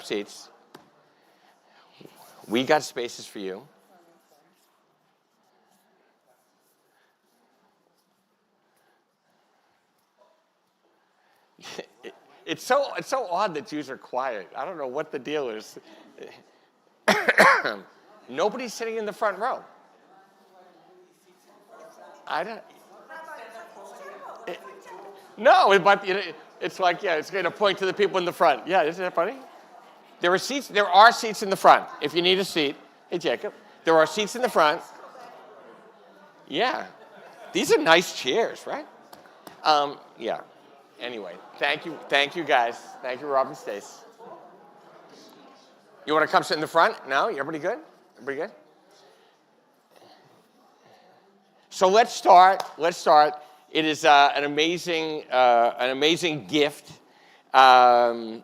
seats. We got spaces for you. It's so odd that Jews are quiet. I don't know what the deal is. Nobody's sitting in the front row. I don't. No, but it's like, yeah, it's going to point to the people in the front. Yeah, isn't that funny? There are seats in the front. If you need a seat, hey Jacob, there are seats in the front. Yeah, these are nice chairs, right? Yeah. Anyway, thank you guys. Thank you, Rob and Stace. You want to come sit in the front? No, everybody good? Everybody good? So let's start. It is an amazing gift, and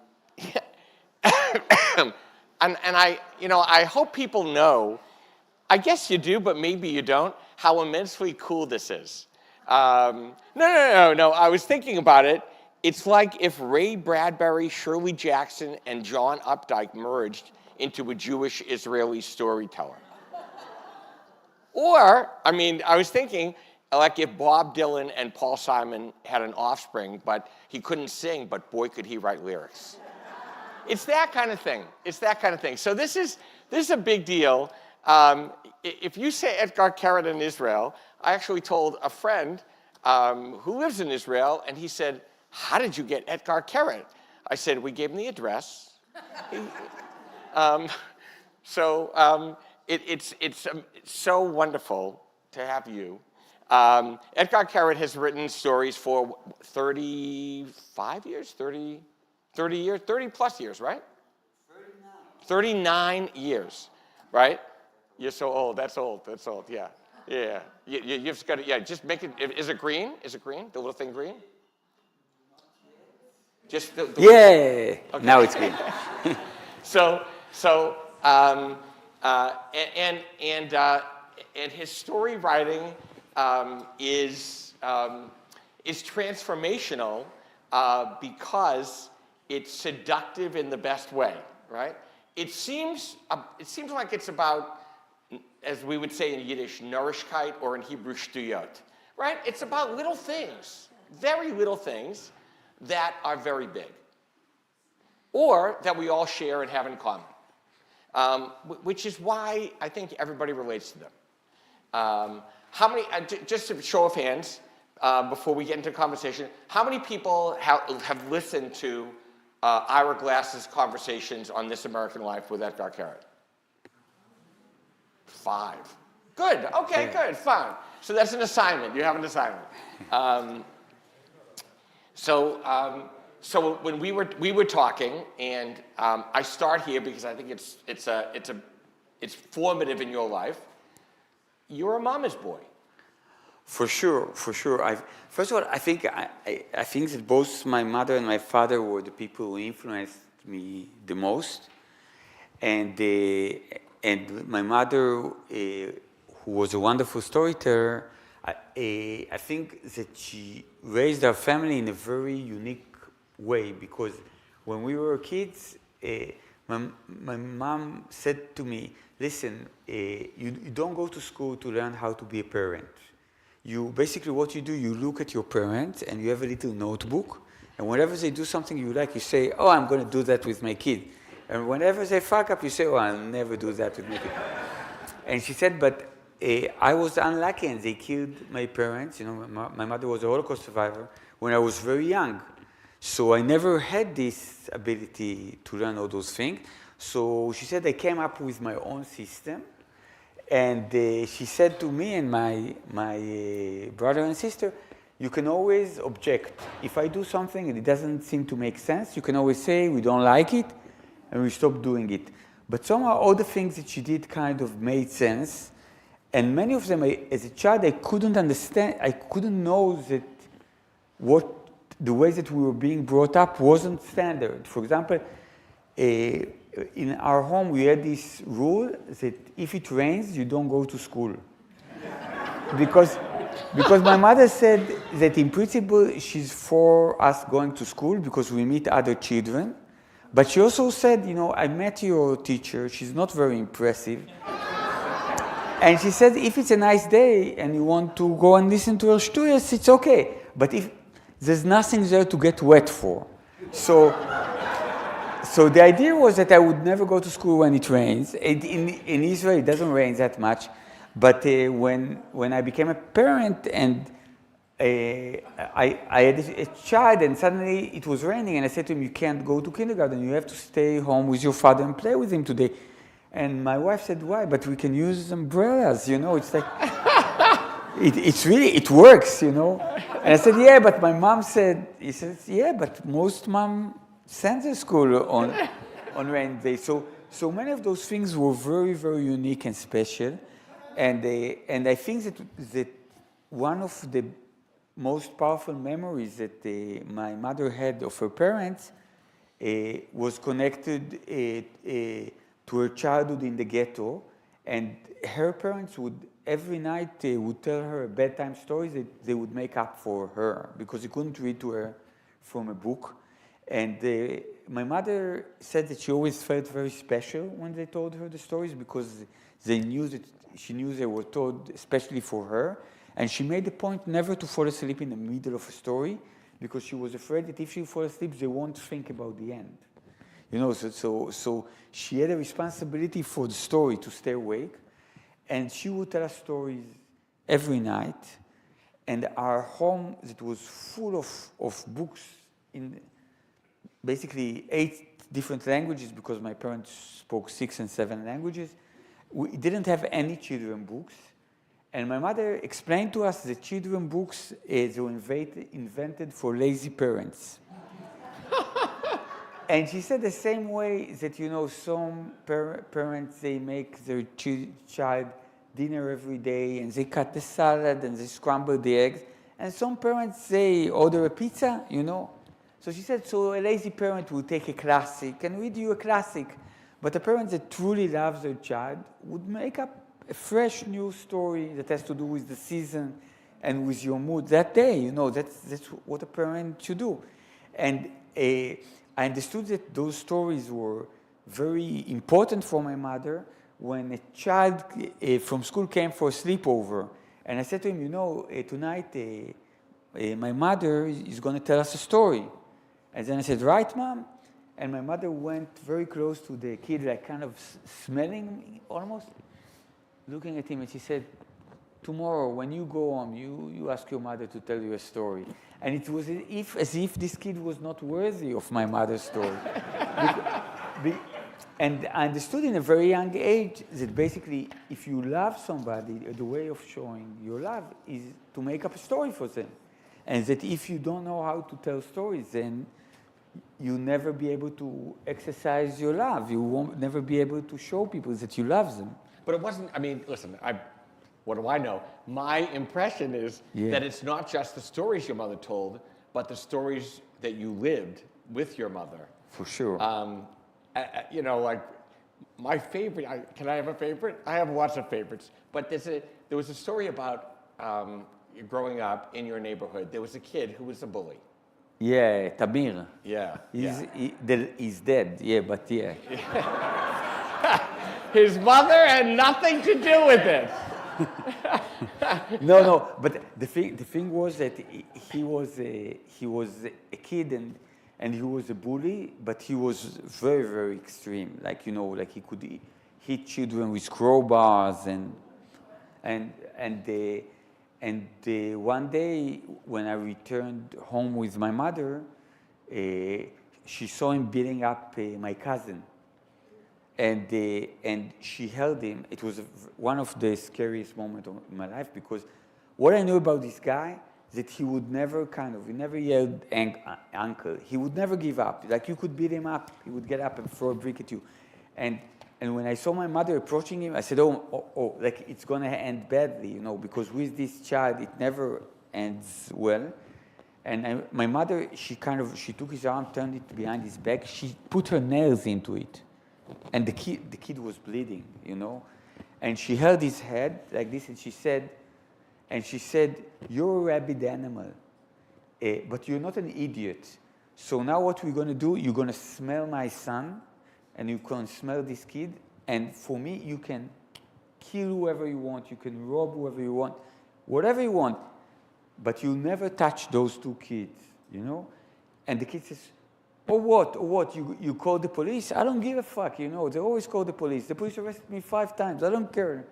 I hope people know. I guess you do, but maybe you don't. How immensely cool this is. No. I was thinking about it. It's like if Ray Bradbury, Shirley Jackson, and John Updike merged into a Jewish Israeli storyteller. Or, I was thinking, like if Bob Dylan and Paul Simon had an offspring, but he couldn't sing, but boy, could he write lyrics. It's that kind of thing. So this is a big deal. If you say Etgar Keret in Israel, I actually told a friend who lives in Israel, and he said, "How did you get Etgar Keret?" I said, "We gave him the address." It's so wonderful to have you. Etgar Keret has written stories for 35 years, 30 years, 30 plus years, right? 39 years, right? You're so old. That's old. Yeah. You've just got to, just make it. Is it green? The little thing green? Just Okay. Now it's green. And his story writing is transformational because it's seductive in the best way, right? It seems like it's about, as we would say in Yiddish, nourishkeit, or in Hebrew, shtuyot, right? It's about little things, very little things that are very big, or that we all share and have in common, which is why I think everybody relates to them. How many, just a show of hands, before we get into conversation, how many people have listened to Ira Glass's conversations on This American Life with Etgar Keret? 5. Good. Okay, good. Fine. So that's an assignment. You have an assignment. So when we were talking, and I start here because I think it's formative in your life. You're a mama's boy. For sure. First of all, I think that both my mother and my father were the people who influenced me the most, and my mother, who was a wonderful storyteller, I think that she raised our family in a very unique way, because when we were kids, my mom said to me, "Listen, you don't go to school to learn how to be a parent. You basically, what you do, you look at your parents and you have a little notebook, and whenever they do something you like, you say, 'Oh, I'm going to do that with my kid.' And whenever they fuck up, you say, 'Oh, I'll never do that with my kid.'" And she said, "But I was unlucky, and they killed my parents. My mother was a Holocaust survivor when I was very young. So I never had this ability to learn all those things." So she said I came up with my own system, and she said to me and my brother and sister, "You can always object. If I do something and it doesn't seem to make sense, you can always say we don't like it, and we stop doing it." But somehow all the things that she did kind of made sense, and many of them, as a child, I couldn't understand. I couldn't know that the way that we were being brought up wasn't standard. For example, in our home, we had this rule that if it rains, you don't go to school. because my mother said that in principle, she's for us going to school because we meet other children. But she also said, I met your teacher. She's not very impressive. And she said, if it's a nice day and you want to go and listen to her shtuyas, it's okay. But if there's nothing there to get wet for. So the idea was that I would never go to school when it rains. In Israel, it doesn't rain that much. But when I became a parent and I had a child and suddenly it was raining and I said to him, you can't go to kindergarten. You have to stay home with your father and play with him today. And my wife said, why? But we can use umbrellas, It's like, it works, And I said, yeah, but my mom said, he says, yeah, but most mom send their school on rain day. So many of those things were very, very unique and special. And I think that one of the most powerful memories that my mother had of her parents was connected to her childhood in the ghetto. And her parents would, every night, would tell her bedtime stories that they would make up for her because they couldn't read to her from a book. And my mother said that she always felt very special when they told her the stories because she knew they were told especially for her. And she made the point never to fall asleep in the middle of a story because she was afraid that if she falls asleep, they won't think about the end. So she had a responsibility for the story to stay awake. And she would tell us stories every night. And our home, that was full of books in basically 8 different languages because my parents spoke 6 and 7 languages. We didn't have any children books. And my mother explained to us that children books they were invented for lazy parents. And she said the same way that, some parents, they make their child dinner every day and they cut the salad and they scramble the eggs. And some parents, they order a pizza, So she said, so a lazy parent will take a classic and read you a classic. But a parent that truly loves their child would make up a fresh new story that has to do with the season and with your mood that day. That's what a parent should do. And I understood that those stories were very important for my mother when a child from school came for a sleepover. And I said to him, tonight my mother is going to tell us a story. And then I said, right, Mom? And my mother went very close to the kid, like kind of smelling almost, looking at him, and she said, tomorrow when you go home, you ask your mother to tell you a story. And it was as if this kid was not worthy of my mother's story. And I understood in a very young age that basically if you love somebody, the way of showing your love is to make up a story for them. And that if you don't know how to tell stories, then you'll never be able to exercise your love. You won't never be able to show people that you love them. But it wasn't, listen, what do I know? My impression is that it's not just the stories your mother told, but the stories that you lived with your mother. For sure. Like my favorite, can I have a favorite? I have lots of favorites. But there was a story about growing up in your neighborhood. There was a kid who was a bully. Yeah, Tamir. Yeah. He's dead, but yeah. His mother had nothing to do with it. No, but the thing was that he was a kid and he was a bully, but he was very, very extreme. Like he could hit children with crowbars and one day when I returned home with my mother, she saw him beating up my cousin. And she held him. It was one of the scariest moments in my life because what I knew about this guy is that he would never he never yelled uncle. He would never give up. Like you could beat him up, he would get up and throw a brick at you. And when I saw my mother approaching him, I said, oh, like it's gonna end badly, because with this child it never ends well. And my mother, she took his arm, turned it behind his back, she put her nails into it. And the kid was bleeding, And she held his head like this, and she said, "You're a rabid animal, but you're not an idiot. So now what we're going to do, you're going to smell my son, and you can smell this kid, and for me, you can kill whoever you want, you can rob whoever you want, whatever you want, but you'll never touch those two kids, you know? And the kid says, oh what, you call the police? I don't give a fuck, you know, they always call the police. The police arrested me 5 times, I don't care.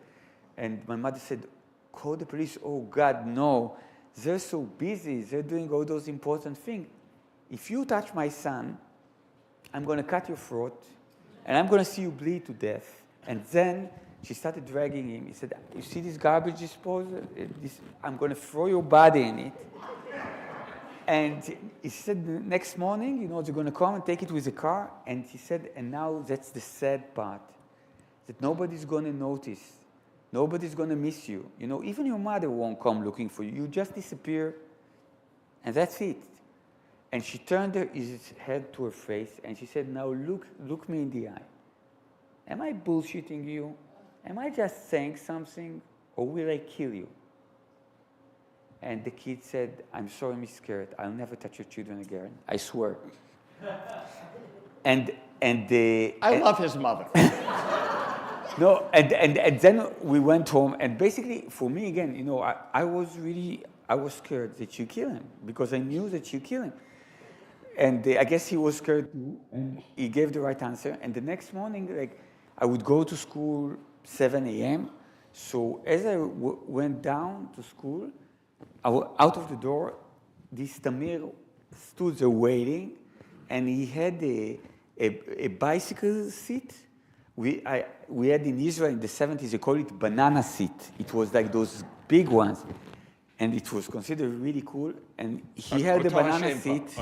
And my mother said, call the police? Oh God, no. They're so busy, they're doing all those important things. If you touch my son, I'm gonna cut your throat, and I'm gonna see you bleed to death. And then she started dragging him. He said, you see this garbage disposal? I'm gonna throw your body in it. And he said the next morning, you know, they're gonna come and take it with a car. And he said, and now that's the sad part, that nobody's gonna notice. Nobody's gonna miss you. You know, even your mother won't come looking for you. You just disappear, and that's it. And she turned his head to her face, and she said, now look me in the eye. Am I bullshitting you? Am I just saying something, or will I kill you? And the kid said, I'm sorry, Miss Keret, I'll never touch your children again. I swear. I love his mother. No, and then we went home, and basically, for me, again, you know, I was scared that you kill him, because I knew that you kill him. And I guess he was scared too, and he gave the right answer. And the next morning, like, I would go to school 7 a.m. So as I went down to school, out of the door, this Tamir stood there waiting, and he had a bicycle seat. We had in Israel in the 70s, they call it banana seat. It was like those big ones. And it was considered really cool. And he had a banana seat.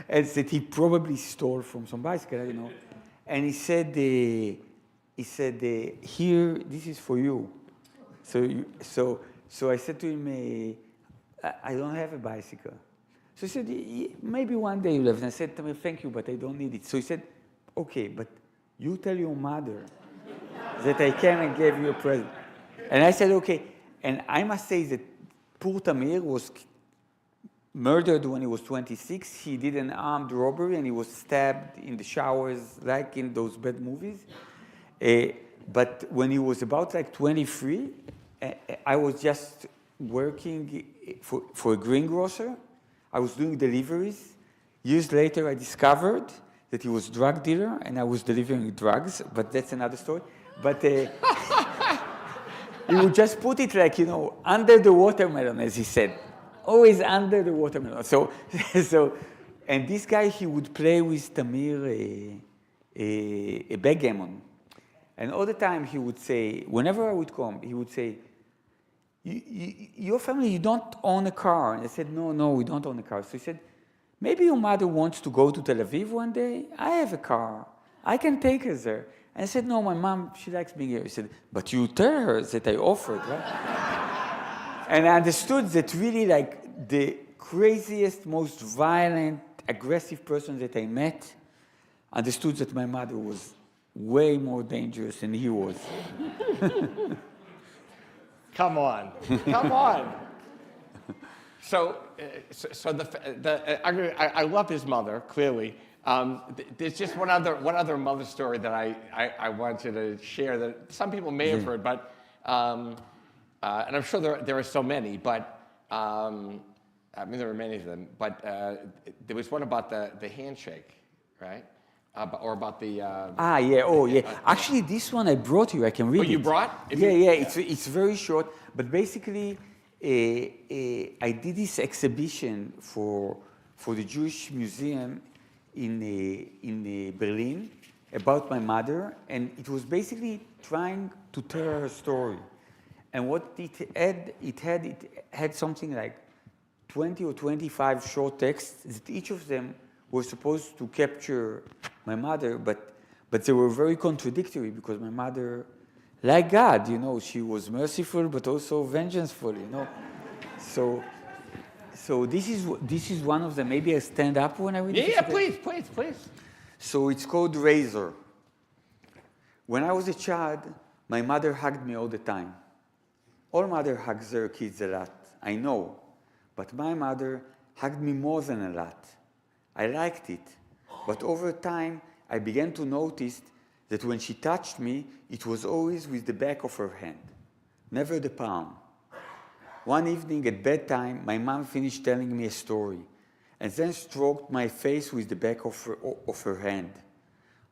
And that he probably stole from some bicycle, you know. And he said, here, this is for you. So I said to him, I don't have a bicycle. So he said, maybe one day you'll have. And I said to him, thank you, but I don't need it. So he said, okay, but you tell your mother that I came and gave you a present. And I said, okay. And I must say that poor Tamir was murdered when he was 26. He did an armed robbery, and he was stabbed in the showers, like in those bad movies. But when he was about like 23, I was just working for a greengrocer. I was doing deliveries. Years later, I discovered that he was a drug dealer, and I was delivering drugs, but that's another story. But he would just put it like, you know, under the watermelon, as he said. Always under the watermelon. So, and this guy, he would play with Tamir a backgammon. And all the time he would say, whenever I would come, he would say, your family, you don't own a car. And I said, no, we don't own a car. So he said, maybe your mother wants to go to Tel Aviv one day. I have a car. I can take her there. And I said, no, my mom, she likes being here. He said, but you tell her that I offered, right? And I understood that really, like, the craziest, most violent, aggressive person that I met understood that my mother was way more dangerous than he was. Come on. So I love his mother, clearly. There's just one other mother story that I wanted to share that some people may have heard, but and I'm sure there are so many, but I mean there are many of them. But there was one about the handshake, right? Or about the Actually, this one I brought you. I can read it. Oh, you brought? It's very short, but basically, I did this exhibition for the Jewish Museum in Berlin about my mother, and it was basically trying to tell her story. And what it had something like 20 or 25 short texts that each of them were supposed to capture my mother, but they were very contradictory because my mother, like God, you know, she was merciful but also vengeful, you know. So this is one of them. Maybe I stand up when I read it. Yeah, please. So it's called Razor. When I was a child, my mother hugged me all the time. All mothers hug their kids a lot, I know. But my mother hugged me more than a lot. I liked it. But over time, I began to notice that when she touched me, it was always with the back of her hand, never the palm. One evening at bedtime, my mom finished telling me a story and then stroked my face with the back of her hand.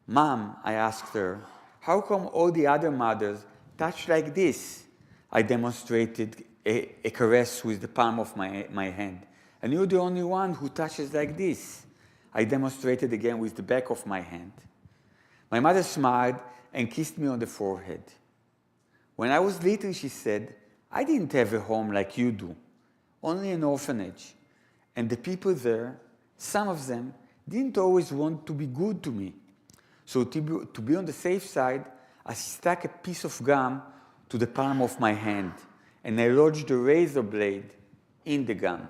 Mom, I asked her, how come all the other mothers touch like this? I demonstrated a caress with the palm of my hand. And you're the only one who touches like this. I demonstrated again with the back of my hand. My mother smiled and kissed me on the forehead. When I was little, she said, I didn't have a home like you do, only an orphanage. And the people there, some of them, didn't always want to be good to me. So to be on the safe side, I stuck a piece of gum to the palm of my hand, and I lodged a razor blade in the gum.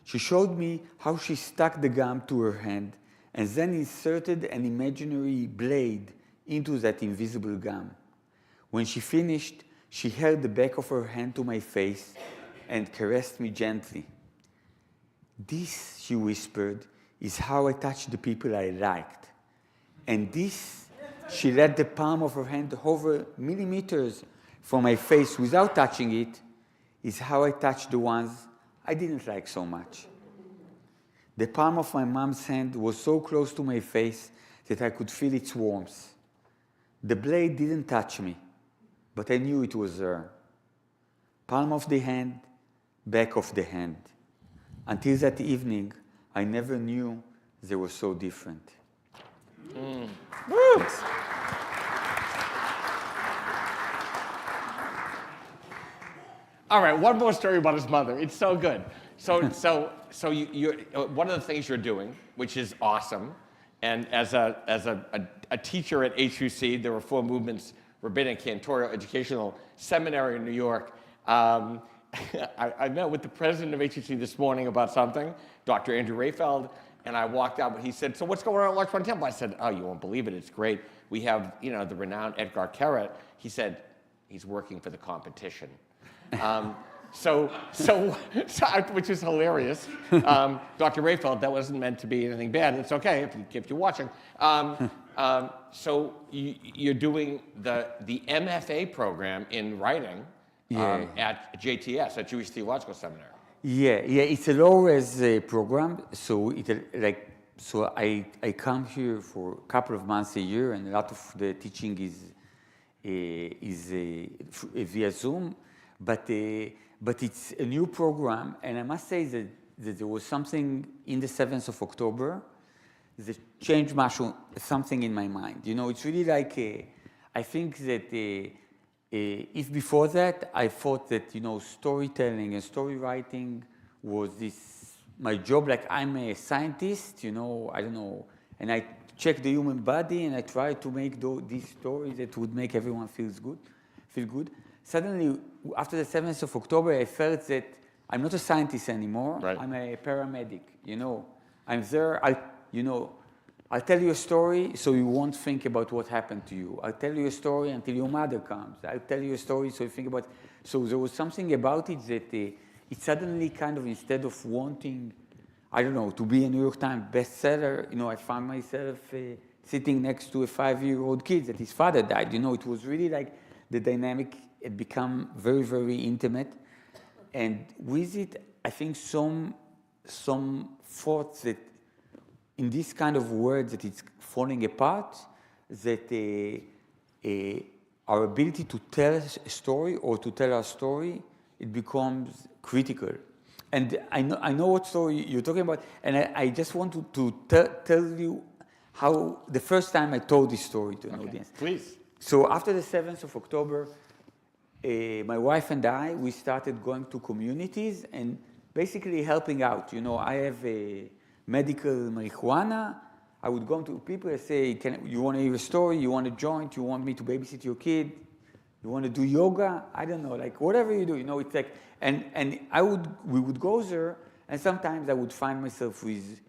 She showed me how she stuck the gum to her hand and then inserted an imaginary blade into that invisible gum. When she finished, she held the back of her hand to my face and caressed me gently. This, she whispered, is how I touched the people I liked. And this, she let the palm of her hand hover millimeters from my face without touching it, is how I touched the ones I didn't like so much. The palm of my mom's hand was so close to my face that I could feel its warmth. The blade didn't touch me, but I knew it was there. Palm of the hand, back of the hand. Until that evening, I never knew they were so different. All right, one more story about his mother. It's so good. So you're one of the things you're doing, which is awesome, and as a teacher at HUC, there were 4 movements, Rabbinic, Cantorial, Educational Seminary in New York. I met with the president of HUC this morning about something, Dr. Andrew Rayfeld, and I walked out, he said, so what's going on at Larchmont Temple? I said, oh, you won't believe it, it's great. We have, the renowned Etgar Keret. He said, he's working for the competition. Which is hilarious. Dr. Rayfeld, that wasn't meant to be anything bad. It's okay if you're watching. So you're doing the MFA program in writing at JTS, at Jewish Theological Seminary. Yeah, it's a low-res program, so I come here for a couple of months a year, and a lot of the teaching is via Zoom, but it's a new program, and I must say that there was something in the 7th of October that changed something in my mind. It's really like, I think that if before that I thought that, storytelling and story writing was my job, like I'm a scientist, I don't know, and I check the human body and I try to make these stories that would make everyone feel good. Suddenly, after the 7th of October, I felt that I'm not a scientist anymore. Right. I'm a paramedic, I'm there, I'll tell you a story so you won't think about what happened to you. I'll tell you a story until your mother comes. I'll tell you a story so you think about... So there was something about it that it suddenly kind of, instead of wanting, I don't know, to be a New York Times bestseller, I found myself sitting next to a 5-year-old kid that his father died. It was really like the dynamic had become very, very intimate. And with it, I think some thoughts that in this kind of world that it's falling apart, that our ability to tell a story or to tell our story, it becomes critical. And I know what story you're talking about, and I just want to tell you how the first time I told this story to an audience. Please. So after the 7th of October, my wife and I, we started going to communities and basically helping out. I have a medical marijuana. I would go to people and say, you want to hear a story? You want a joint? You want me to babysit your kid? You want to do yoga? I don't know, like whatever you do, it's like, and we would go there, and sometimes I would find myself with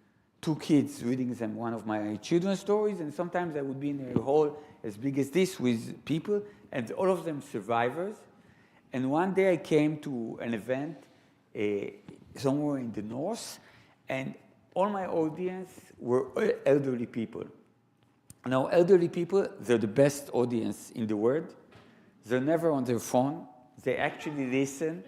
2 kids reading them one of my children's stories, and sometimes I would be in a hall as big as this with people, and all of them survivors. And one day I came to an event somewhere in the north, and all my audience were elderly people. Now, elderly people, they're the best audience in the world. They're never on their phone. They actually listen.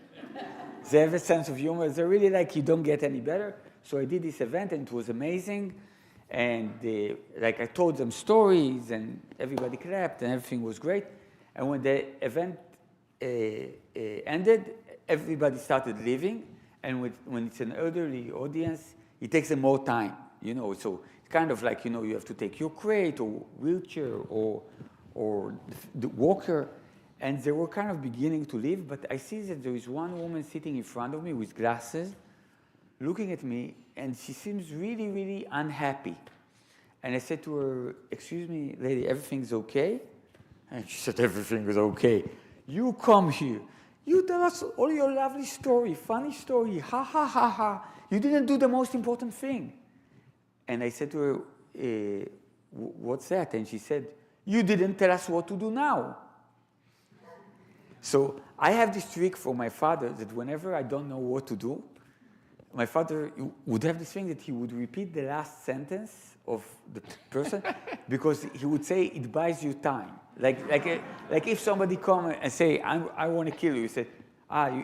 They have a sense of humor. They're really like, you don't get any better. So I did this event, and it was amazing. And like I told them stories, and everybody clapped, and everything was great. And when the event ended, everybody started leaving. And when it's an elderly audience, it takes them more time, So it's kind of like, you have to take your crate or wheelchair or the walker. And they were kind of beginning to leave, but I see that there is one woman sitting in front of me with glasses, looking at me, and she seems really, really unhappy. And I said to her, "Excuse me, lady, everything's okay?" And she said, "Everything is okay. You come here. You tell us all your lovely story, funny story, ha, ha, ha, ha. You didn't do the most important thing." And I said to her, "What's that?" And she said, "You didn't tell us what to do now." So I have this trick for my father that whenever I don't know what to do, my father would have this thing that he would repeat the last sentence of the person because he would say, "It buys you time." Like if somebody come and say, I want to kill you, you say,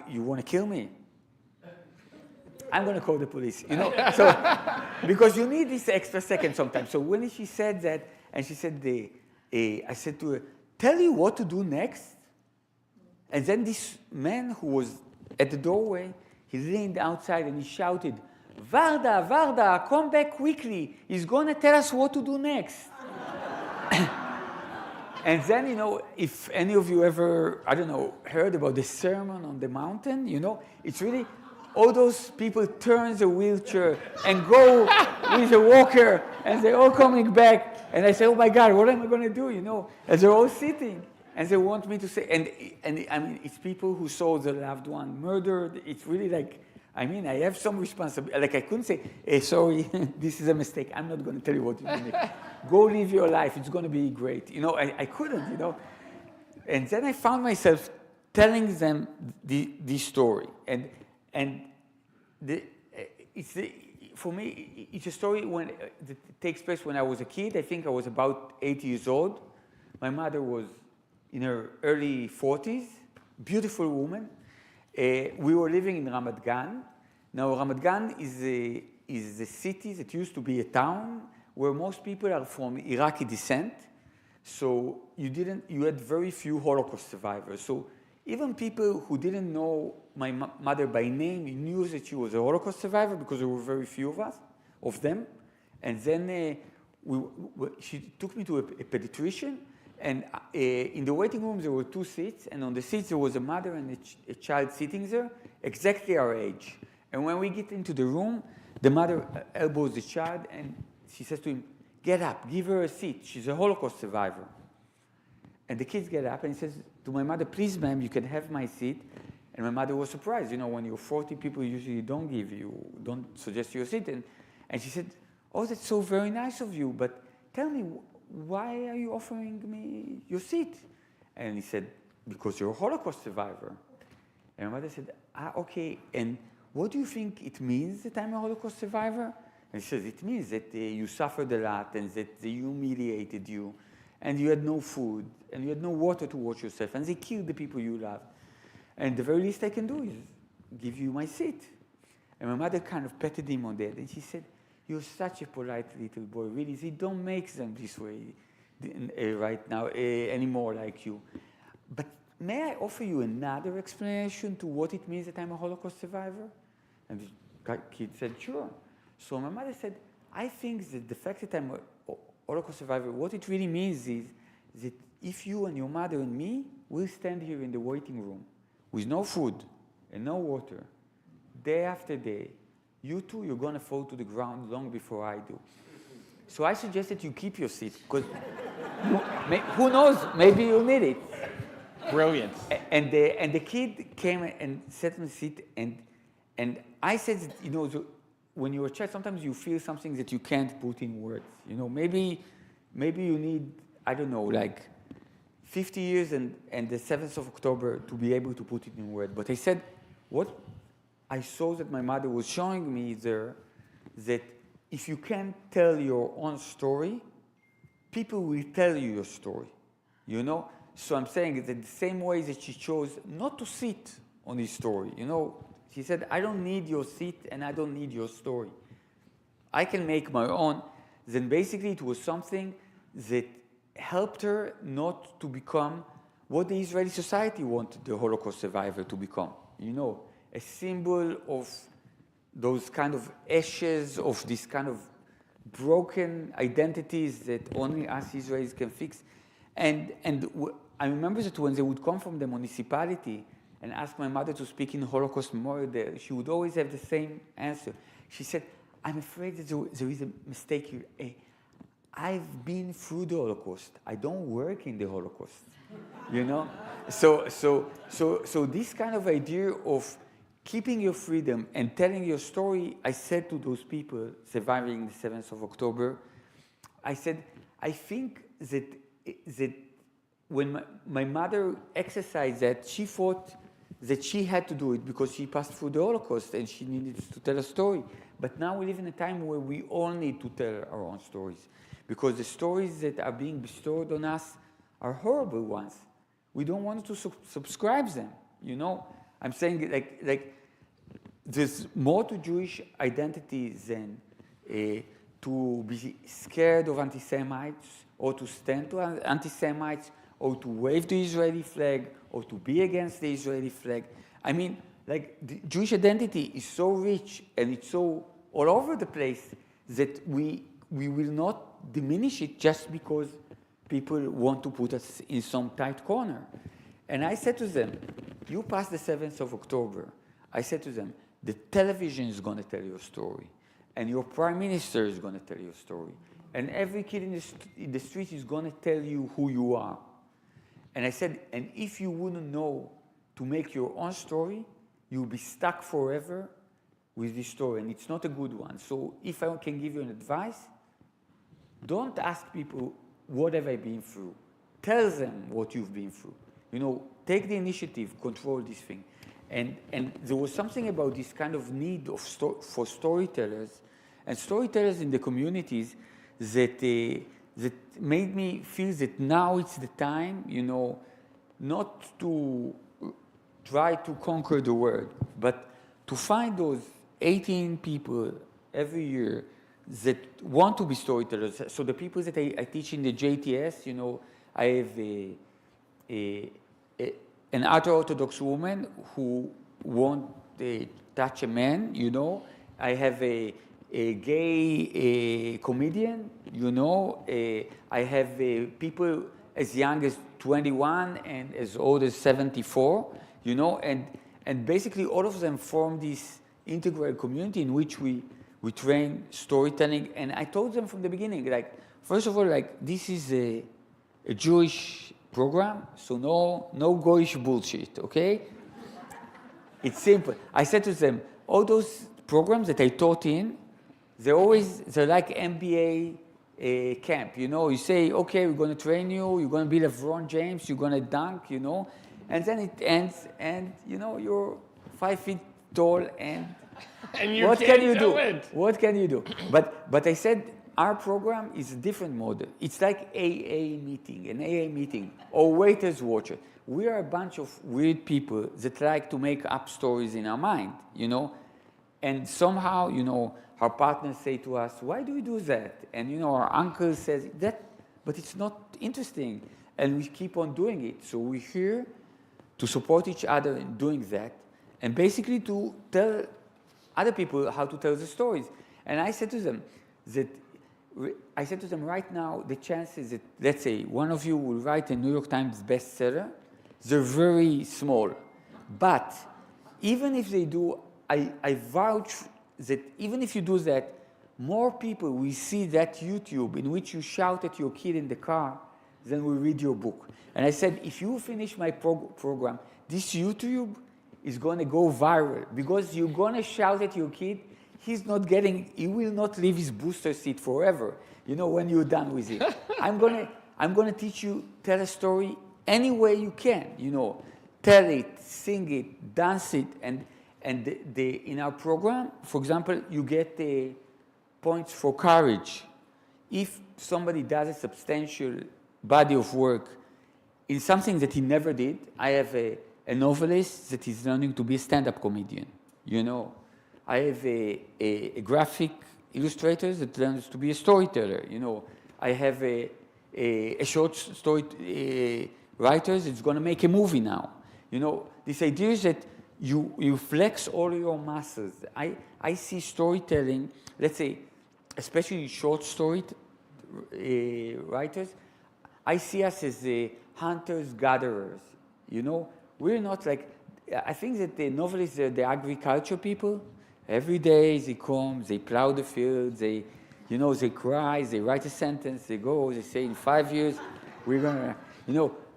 you want to kill me? I'm going to call the police, So, because you need this extra second sometimes. So when she said that, and she said, I said to her, "Tell you what to do next?" And then this man who was at the doorway, he leaned outside and he shouted, "Varda, Varda, come back quickly. He's going to tell us what to do next." And then, if any of you ever, heard about the Sermon on the Mountain, it's really all those people turn the wheelchair and go with a walker, and they're all coming back. And I say, "Oh my God, what am I going to do?" And they're all sitting. And they want me to say, and I mean, it's people who saw their loved one murdered. It's really like, I have some responsibility. Like I couldn't say, "Hey, sorry, this is a mistake. I'm not going to tell you what to do next. Go live your life. It's going to be great." I couldn't, And then I found myself telling them this story. For me, it's a story that takes place when I was a kid. I think I was about 8 years old. My mother was in her early 40s, beautiful woman. We were living in Ramat Gan. Now, Ramat Gan is a city that used to be a town where most people are from Iraqi descent. So you had very few Holocaust survivors. So even people who didn't know my mother by name knew that she was a Holocaust survivor because there were very few of them. And then she took me to a pediatrician. And in the waiting room, there were 2 seats, and on the seats, there was a mother and a child sitting there, exactly our age. And when we get into the room, the mother elbows the child, and she says to him, "Get up, give her a seat. She's a Holocaust survivor." And the kids get up, and he says to my mother, "Please, ma'am, you can have my seat." And my mother was surprised. When you're 40, people usually don't suggest you a seat. And she said, "Oh, that's so very nice of you, but tell me, why are you offering me your seat?" And he said, "Because you're a Holocaust survivor." And my mother said, "Okay, and what do you think it means that I'm a Holocaust survivor?" And he says, "It means that you suffered a lot and that they humiliated you and you had no food and you had no water to wash yourself and they killed the people you loved. And the very least I can do is give you my seat." And my mother kind of petted him on the head and she said, "You're such a polite little boy, really. They don't make them this way right now anymore like you. But may I offer you another explanation to what it means that I'm a Holocaust survivor?" And the kid said, "Sure." So my mother said, "I think that the fact that I'm a Holocaust survivor, what it really means is that if you and your mother and me will stand here in the waiting room with no food and no water, day after day, you two, you're going to fall to the ground long before I do. So I suggest that you keep your seat, because who knows, maybe you'll need it." Brilliant. And the kid came and sat in the seat, and I said, when you're a child, sometimes you feel something that you can't put in words. Maybe you need, I don't know, like 50 years and the 7th of October to be able to put it in words. But I said, what I saw that my mother was showing me there that if you can't tell your own story, people will tell you your story, you know? So I'm saying that the same way that she chose not to sit on his story, you know? She said, I don't need your seat and I don't need your story. I can make my own. Then basically it was something that helped her not to become what the Israeli society wanted the Holocaust survivor to become, you know? A symbol of those kind of ashes, of this kind of broken identities that only us Israelis can fix. And I remember that when they would come from the municipality and ask my mother to speak in Holocaust Memorial Day, she would always have the same answer. She said, I'm afraid that there is a mistake here. I've been through the Holocaust. I don't work in the Holocaust, you know? So this kind of idea of keeping your freedom and telling your story, I said to those people surviving the 7th of October, I said, I think that when my mother exercised that, she thought that she had to do it because she passed through the Holocaust and she needed to tell a story. But now we live in a time where we all need to tell our own stories because the stories that are being bestowed on us are horrible ones. We don't want to subscribe them, you know? I'm saying like there's more to Jewish identity than to be scared of anti-Semites or to stand to anti-Semites or to wave the Israeli flag or to be against the Israeli flag. I mean, like the Jewish identity is so rich and it's so all over the place that we will not diminish it just because people want to put us in some tight corner. And I said to them, you passed the 7th of October. I said to them, the television is going to tell your story. And your prime minister is going to tell your story. And every kid in the street is going to tell you who you are. And I said, and if you wouldn't know to make your own story, you'll be stuck forever with this story. And it's not a good one. So if I can give you an advice, don't ask people, what have I been through? Tell them what you've been through. You know, take the initiative, control this thing. And there was something about this kind of need of for storytellers and storytellers in the communities that made me feel that now it's the time, you know, not to try to conquer the world, but to find those 18 people every year that want to be storytellers. So the people that I teach in the JTS, you know, I have an ultra-Orthodox woman who won't touch a man, you know. I have a gay comedian, you know. I have people as young as 21 and as old as 74, you know. And basically all of them form this integral community in which we train storytelling. And I told them from the beginning, like, first of all, like, this is a Jewish program, so no Goyish bullshit, okay? It's simple. I said to them, all those programs that I taught in, they're like MBA camp, you know? You say, okay, we're going to train you, you're going to be LeBron James, you're going to dunk, you know? And then it ends, and, you know, you're 5 feet tall, and what can you do? What can you do? But I said, our program is a different model. It's like an AA meeting, or Waiters Watcher. We are a bunch of weird people that like to make up stories in our mind, you know? And somehow, you know, our partners say to us, why do we do that? And, you know, our uncle says that, but it's not interesting. And we keep on doing it. So we're here to support each other in doing that, and basically to tell other people how to tell the stories. And I said to them right now, the chances that, let's say, one of you will write a New York Times bestseller, they're very small. But even if they do, I vouch that even if you do that, more people will see that YouTube in which you shout at your kid in the car than will read your book. And I said, if you finish my program, this YouTube is going to go viral because you're going to shout at your kid. He will not leave his booster seat forever, you know, when you're done with it. I'm going to teach you, tell a story any way you can, you know. Tell it, sing it, dance it, And in our program, for example, you get points for courage. If somebody does a substantial body of work in something that he never did, I have a novelist that is learning to be a stand-up comedian, you know. I have a graphic illustrator that learns to be a storyteller, you know. I have a short story writer that's going to make a movie now. You know, this idea is that you flex all your muscles. I see storytelling, let's say, especially short story writers, I see us as hunters, gatherers. You know, we're not like, I think that the novelists are the agriculture people. Every day they come, they plow the fields, they cry, they write a sentence, they go, they say in 5 years, we're gonna,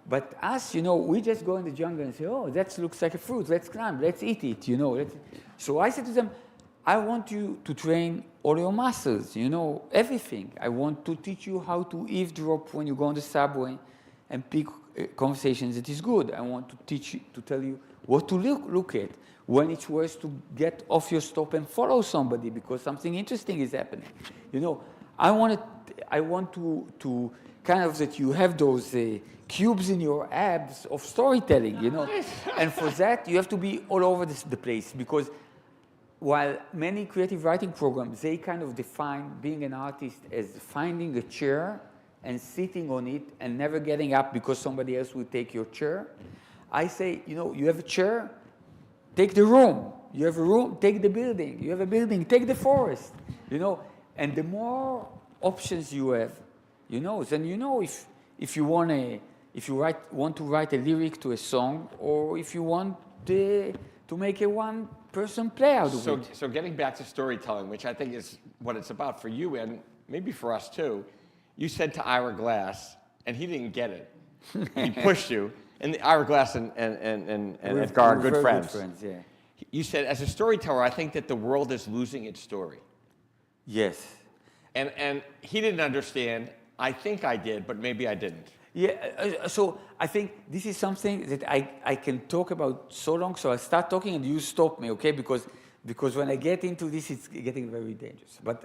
but us, we just go in the jungle and say, oh, that looks like a fruit, let's climb, let's eat it, So I said to them, I want you to train all your muscles, everything. I want to teach you how to eavesdrop when you go on the subway and pick conversations that is good. I want to teach you, to tell you what to look at, when it's worth to get off your stop and follow somebody because something interesting is happening. I want to kind of that you have those cubes in your abs of storytelling, And for that, you have to be all over the place because while many creative writing programs, they kind of define being an artist as finding a chair and sitting on it and never getting up because somebody else will take your chair. I say, you have a chair, take the room. You have a room, take the building. You have a building, take the forest. And the more options you have, then if you want to write a lyric to a song, or if you want to make a one-person play out of it. So getting back to storytelling, which I think is what it's about for you and maybe for us too, you said to Ira Glass, and he didn't get it. He pushed you. And Ira Glass and Etgar are good friends. Yeah. You said, as a storyteller, I think that the world is losing its story. Yes. And he didn't understand. I think I did, but maybe I didn't. Yeah, so I think this is something that I can talk about so long, so I start talking and you stop me, okay? Because when I get into this, it's getting very dangerous. But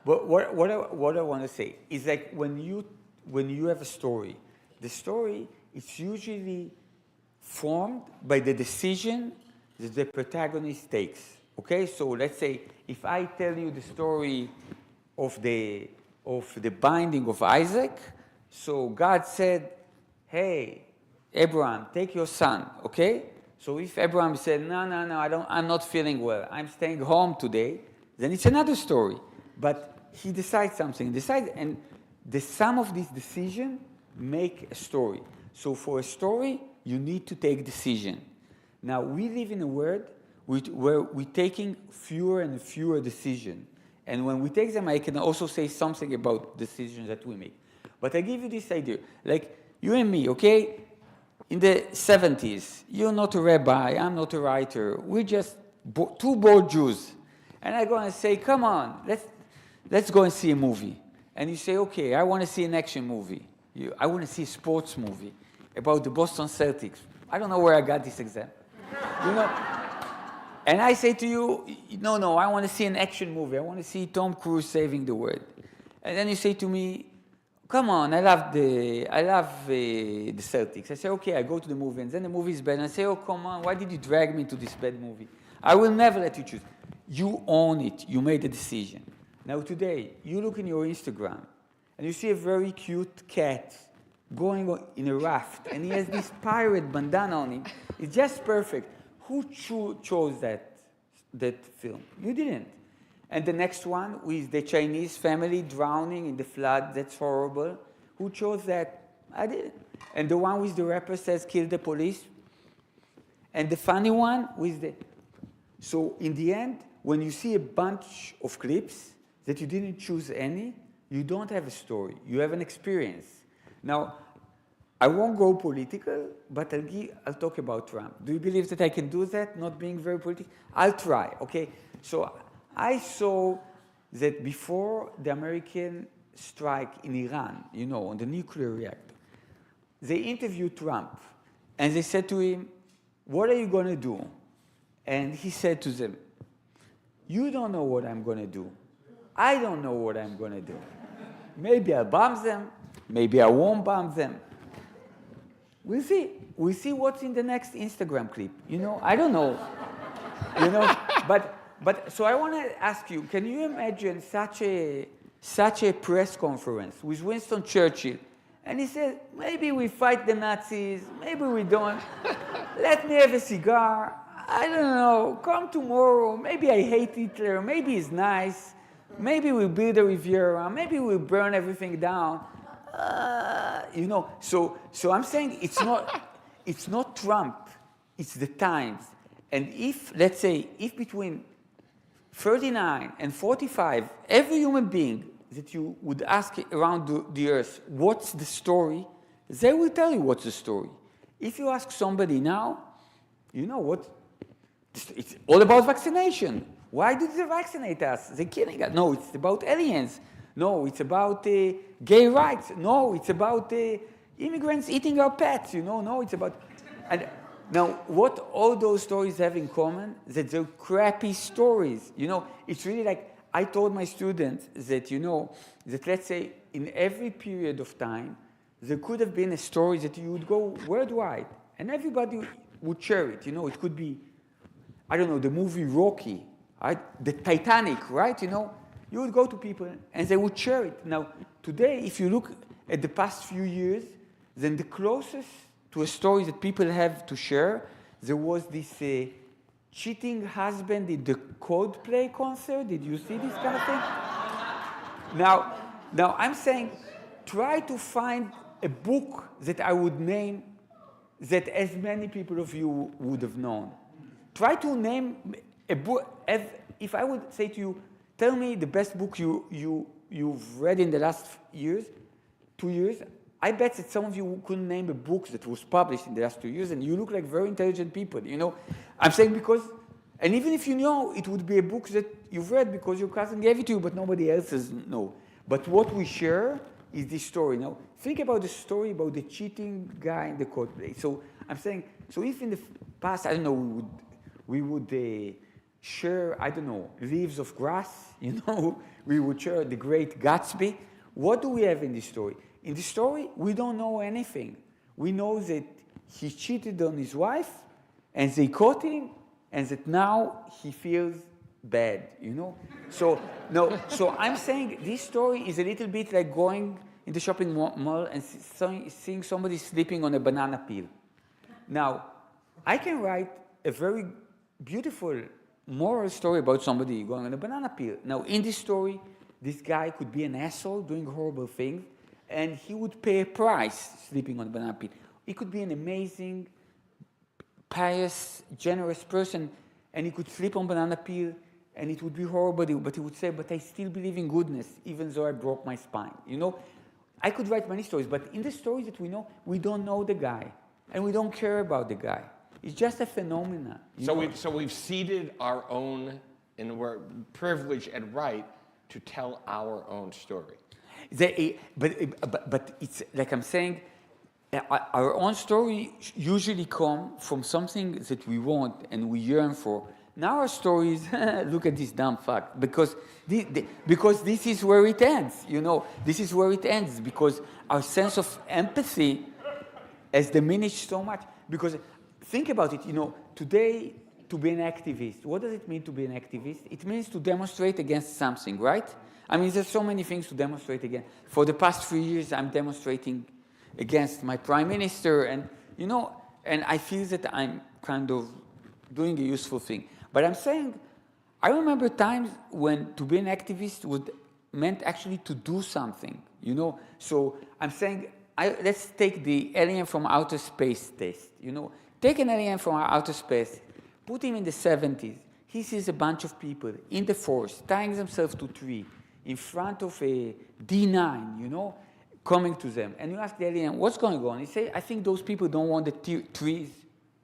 what I want to say is like when you have a story, the story is usually formed by the decision that the protagonist takes. Okay, so let's say if I tell you the story of the binding of Isaac, so God said, "Hey, Abraham, take your son." Okay, so if Abraham said, "No, I'm not feeling well. I'm staying home today," then it's another story. But he decides something. And the sum of this decision make a story. So for a story, you need to take decision. Now we live in a world where we're taking fewer and fewer decisions. And when we take them, I can also say something about decisions that we make. But I give you this idea. Like you and me, okay? In the 70s, you're not a rabbi, I'm not a writer. We're just two bored Jews. And I go and say, come on, let's go and see a movie. And you say, okay, I want to see an action movie. I want to see a sports movie about the Boston Celtics. I don't know where I got this example. And I say to you, no, I want to see an action movie. I want to see Tom Cruise saving the world. And then you say to me, come on, I love the Celtics. I say, okay, I go to the movie, and then the movie is bad. And I say, oh, come on, why did you drag me to this bad movie? I will never let you choose. You own it. You made a decision. Now today, you look in your Instagram, and you see a very cute cat going in a raft, and he has this pirate bandana on him. It's just perfect. Who chose that film? You didn't. And the next one with the Chinese family drowning in the flood, that's horrible. Who chose that? I didn't. And the one with the rapper says, kill the police. And the funny one with the... So in the end, when you see a bunch of clips that you didn't choose any, you don't have a story. You have an experience. Now, I won't go political, but I'll talk about Trump. Do you believe that I can do that, not being very political? I'll try, okay? So I saw that before the American strike in Iran, on the nuclear reactor, they interviewed Trump, and they said to him, what are you going to do? And he said to them, you don't know what I'm going to do. I don't know what I'm going to do. Maybe I'll bomb them. Maybe I won't bomb them. We'll see. We'll see what's in the next Instagram clip. I don't know. But so I want to ask you, can you imagine such a press conference with Winston Churchill? And he said, maybe we fight the Nazis, maybe we don't. Let me have a cigar. I don't know, come tomorrow. Maybe I hate Hitler, maybe he's nice. Maybe we'll build a Riviera, maybe we'll burn everything down. So I'm saying it's not Trump, it's the times. And let's say, between 39 and 45, every human being that you would ask around the earth, what's the story? They will tell you what's the story. If you ask somebody now, what? It's all about vaccination. Why did they vaccinate us? They're killing us. No, it's about aliens. No, it's about gay rights. No, it's about immigrants eating our pets. No, it's about... And now, what all those stories have in common, that they're crappy stories. It's really like, I told my students that, that let's say in every period of time, there could have been a story that you would go worldwide, and everybody would share it. It could be, I don't know, the movie Rocky, right? The Titanic, right? You would go to people and they would share it. Now, today, if you look at the past few years, then the closest to a story that people have to share, there was this cheating husband in the Coldplay concert. Did you see this kind of thing? Now I'm saying, try to find a book that I would name that as many people of you would have known. Try to name a book. If I would say to you, tell me the best book you've read in the last 2 years, I bet that some of you couldn't name a book that was published in the last 2 years, and you look like very intelligent people, I'm saying because, and even if you know, it would be a book that you've read because your cousin gave it to you, but nobody else knows. But what we share is this story. Now, think about the story about the cheating guy in the Coldplay. So I'm saying, so if in the past, I don't know, we would share, I don't know, Leaves of Grass, we would share The Great Gatsby. What do we have in this story? In the story, we don't know anything. We know that he cheated on his wife, and they caught him, and that now he feels bad, So I'm saying this story is a little bit like going in the shopping mall and seeing somebody sleeping on a banana peel. Now, I can write a very beautiful moral story about somebody going on a banana peel. Now, in this story, this guy could be an asshole doing horrible things, and he would pay a price sleeping on a banana peel. He could be an amazing, pious, generous person, and he could sleep on banana peel, and it would be horrible, but he would say, but I still believe in goodness, even though I broke my spine. I could write many stories, but in the stories that we know, we don't know the guy, and we don't care about the guy. It's just a phenomenon. So we've ceded our own, and we're privileged and right to tell our own story. But it's like I'm saying, our own story usually come from something that we want and we yearn for. Now our stories, look at this dumb fact, because this is where it ends. This is where it ends because our sense of empathy has diminished so much. Because think about it. Today, to be an activist, what does it mean to be an activist? It means to demonstrate against something, right? I mean, there's so many things to demonstrate against. For the past 3 years, I'm demonstrating against my prime minister, and I feel that I'm kind of doing a useful thing. But I'm saying, I remember times when to be an activist meant actually to do something, So I'm saying, let's take the alien from outer space test, Take an alien from outer space, put him in the 70s. He sees a bunch of people in the forest, tying themselves to a tree, in front of a D9, coming to them. And you ask the alien, what's going on? He says, I think those people don't want the trees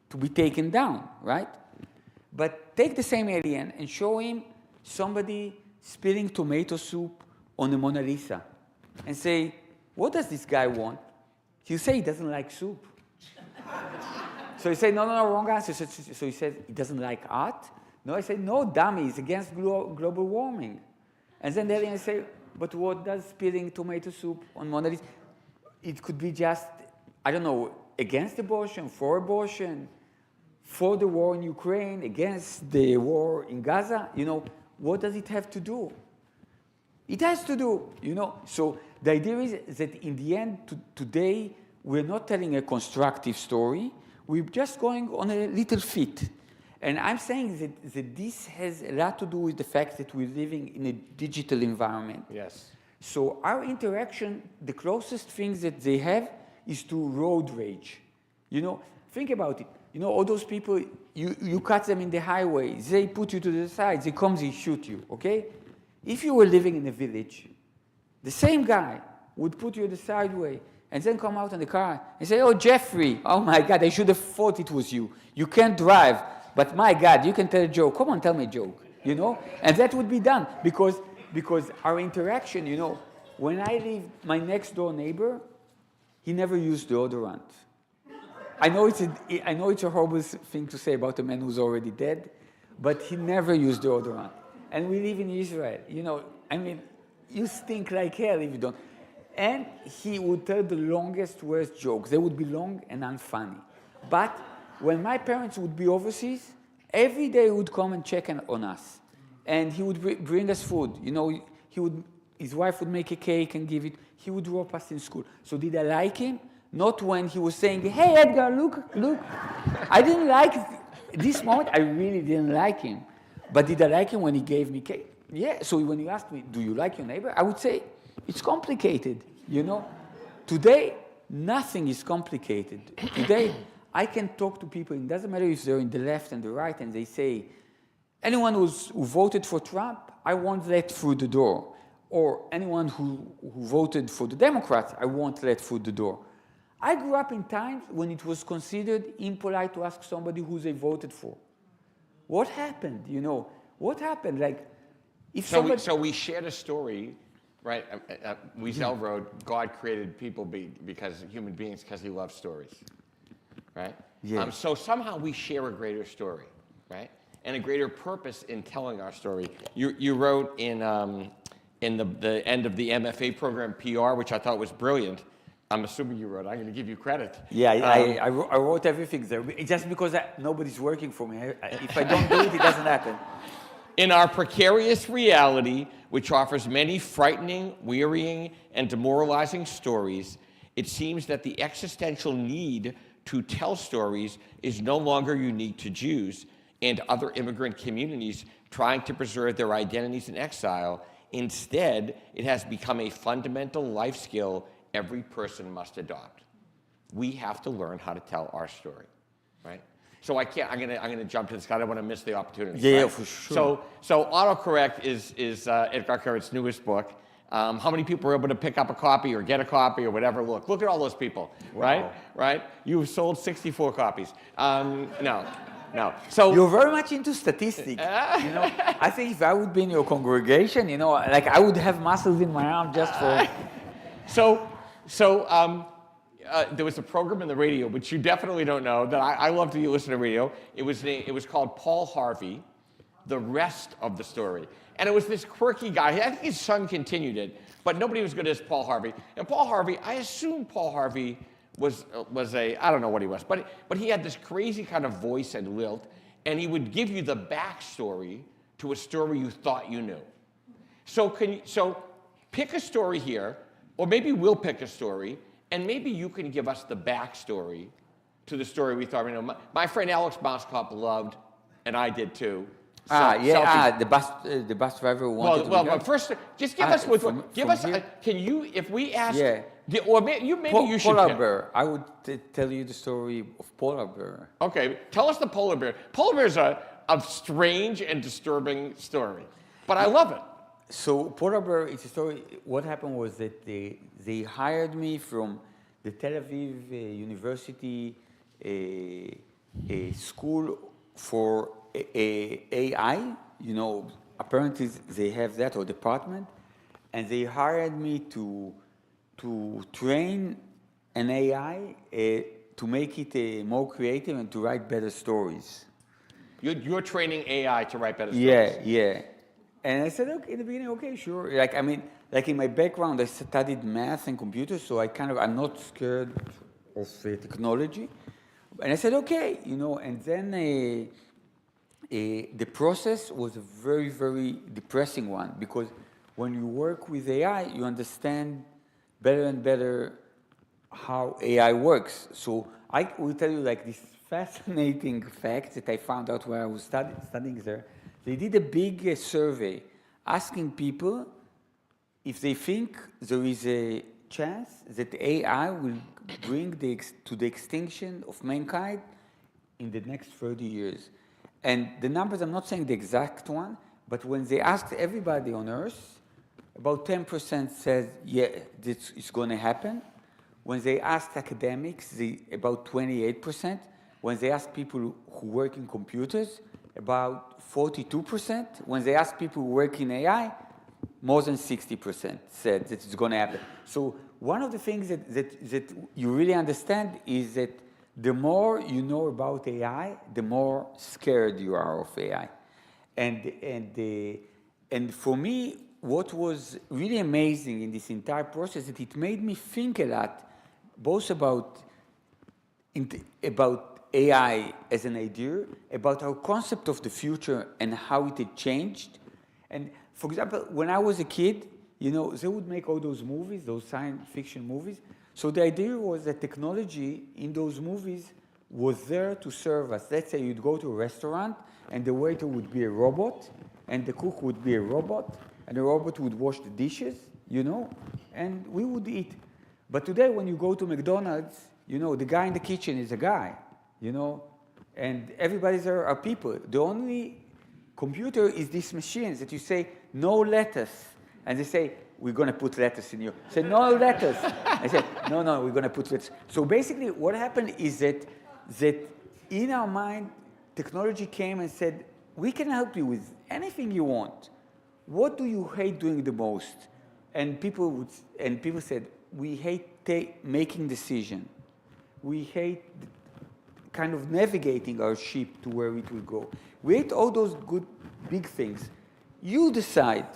to be taken down, right? But take the same alien and show him somebody spilling tomato soup on the Mona Lisa and say, what does this guy want? He'll say he doesn't like soup. So he said, no, wrong answer. So he said, he doesn't like art? No, I said, no, dummy, it's against global warming. And then the alien said, but what does spilling tomato soup on Mona Lisa? It could be just, I don't know, against abortion, for the war in Ukraine, against the war in Gaza. What does it have to do? It has to do, So the idea is that in the end, today, we're not telling a constructive story. We're just going on a little fit. And I'm saying that this has a lot to do with the fact that we're living in a digital environment. Yes. So our interaction, the closest things that they have is to road rage. Think about it. All those people, you cut them in the highway, they put you to the side, they come, they shoot you, okay? If you were living in a village, the same guy would put you the sideway and then come out in the car and say, oh, Jeffrey, oh my God, I should have thought it was you. You can't drive, but my God, you can tell a joke. Come on, tell me a joke, And that would be done because our interaction, when I leave my next door neighbor, he never used deodorant. I know it's a horrible thing to say about a man who's already dead, but he never used deodorant. And we live in Israel, you stink like hell if you don't. And he would tell the longest, worst jokes. They would be long and unfunny. But when my parents would be overseas, every day he would come and check on us. And he would bring us food. His wife would make a cake and give it. He would drop us in school. So did I like him? Not when he was saying, hey, Edgar, look. I didn't like this moment. I really didn't like him. But did I like him when he gave me cake? Yeah. So when you asked me, do you like your neighbor? I would say, it's complicated, Today, nothing is complicated. Today, I can talk to people. It doesn't matter if they're in the left and the right, and they say, anyone who voted for Trump, I won't let through the door. Or anyone who voted for the Democrats, I won't let through the door. I grew up in times when it was considered impolite to ask somebody who they voted for. What happened, What happened? Like, if somebody... So we shared a story, right? Wiesel wrote, God created people human beings because he loves stories, right? Yeah. So somehow we share a greater story, right? And a greater purpose in telling our story. You wrote in the end of the MFA program, PR, which I thought was brilliant. I'm assuming you wrote. I'm going to give you credit. Yeah, I wrote everything there. Just because nobody's working for me. If I don't do it, it doesn't happen. In our precarious reality, which offers many frightening, wearying, and demoralizing stories, it seems that the existential need to tell stories is no longer unique to Jews and other immigrant communities trying to preserve their identities in exile. Instead, it has become a fundamental life skill every person must adopt. We have to learn how to tell our story, right? So I'm gonna jump to this guy. I don't want to miss the opportunity. Yeah, right? for sure. So autocorrect is Etgar Keret's newest book. How many people were able to pick up a copy or get a copy or whatever? Look at all those people, wow. right? You've sold 64 copies. No. So you're very much into statistics. I think if I would be in your congregation, I would have muscles in my arm just for. There was a program in the radio, which you definitely don't know, that I love to listen to radio. It was called Paul Harvey, The Rest of the Story. And it was this quirky guy. I think his son continued it, but nobody was good as Paul Harvey. And Paul Harvey, I assume Paul Harvey was I don't know what he was, but he had this crazy kind of voice and lilt, and he would give you the backstory to a story you thought you knew. So pick a story here, or maybe we'll pick a story, and maybe you can give us the backstory to the story we thought we know. My friend Alex Moskop loved, and I did too. The bus driver wanted to. Well, first, just give us can you, if we ask, or maybe you should. Polar bear. I would tell you the story of polar bear. Okay, tell us the polar bear. Polar bear is a strange and disturbing story, but I love it. So polar bear, it's a story. What happened was that they hired me from the Tel Aviv University school for AI. Apparently they have that, or department, and they hired me to train an AI to make it more creative and to write better stories. You're training AI to write better stories. Yeah. And I said, okay, in the beginning, okay, sure. Like, I mean, like in my background, I studied math and computers, so I'm not scared of technology. And I said, okay, and then the process was a very, very depressing one, because when you work with AI, you understand better and better how AI works. So I will tell you like this fascinating fact that I found out while I was studying there. They did a big survey asking people if they think there is a chance that AI will bring to the extinction of mankind in the next 30 years. And the numbers, I'm not saying the exact one, but when they asked everybody on Earth, about 10% said, yeah, this is going to happen. When they asked academics, about 28%. When they asked people who work in computers, about 42%. When they asked people who work in AI, more than 60% said that it's going to happen. So one of the things that you really understand is that the more you know about AI, the more scared you are of AI. And for me, what was really amazing in this entire process is that it made me think a lot, both about AI as an idea, about our concept of the future and how it had changed. And for example, when I was a kid, they would make all those movies, those science fiction movies. So the idea was that technology in those movies was there to serve us. Let's say you'd go to a restaurant and the waiter would be a robot and the cook would be a robot and the robot would wash the dishes, and we would eat. But today when you go to McDonald's, the guy in the kitchen is a guy, and everybody there are people. The only computer is this machine that you say, no lettuce. And they say, we're going to put lettuce in you. I say, no lettuce. I said, no, we're going to put lettuce. So basically what happened is that in our mind, technology came and said, we can help you with anything you want. What do you hate doing the most? And people said, we hate making decisions. We hate kind of navigating our ship to where it will go. We hate all those good big things. You decide,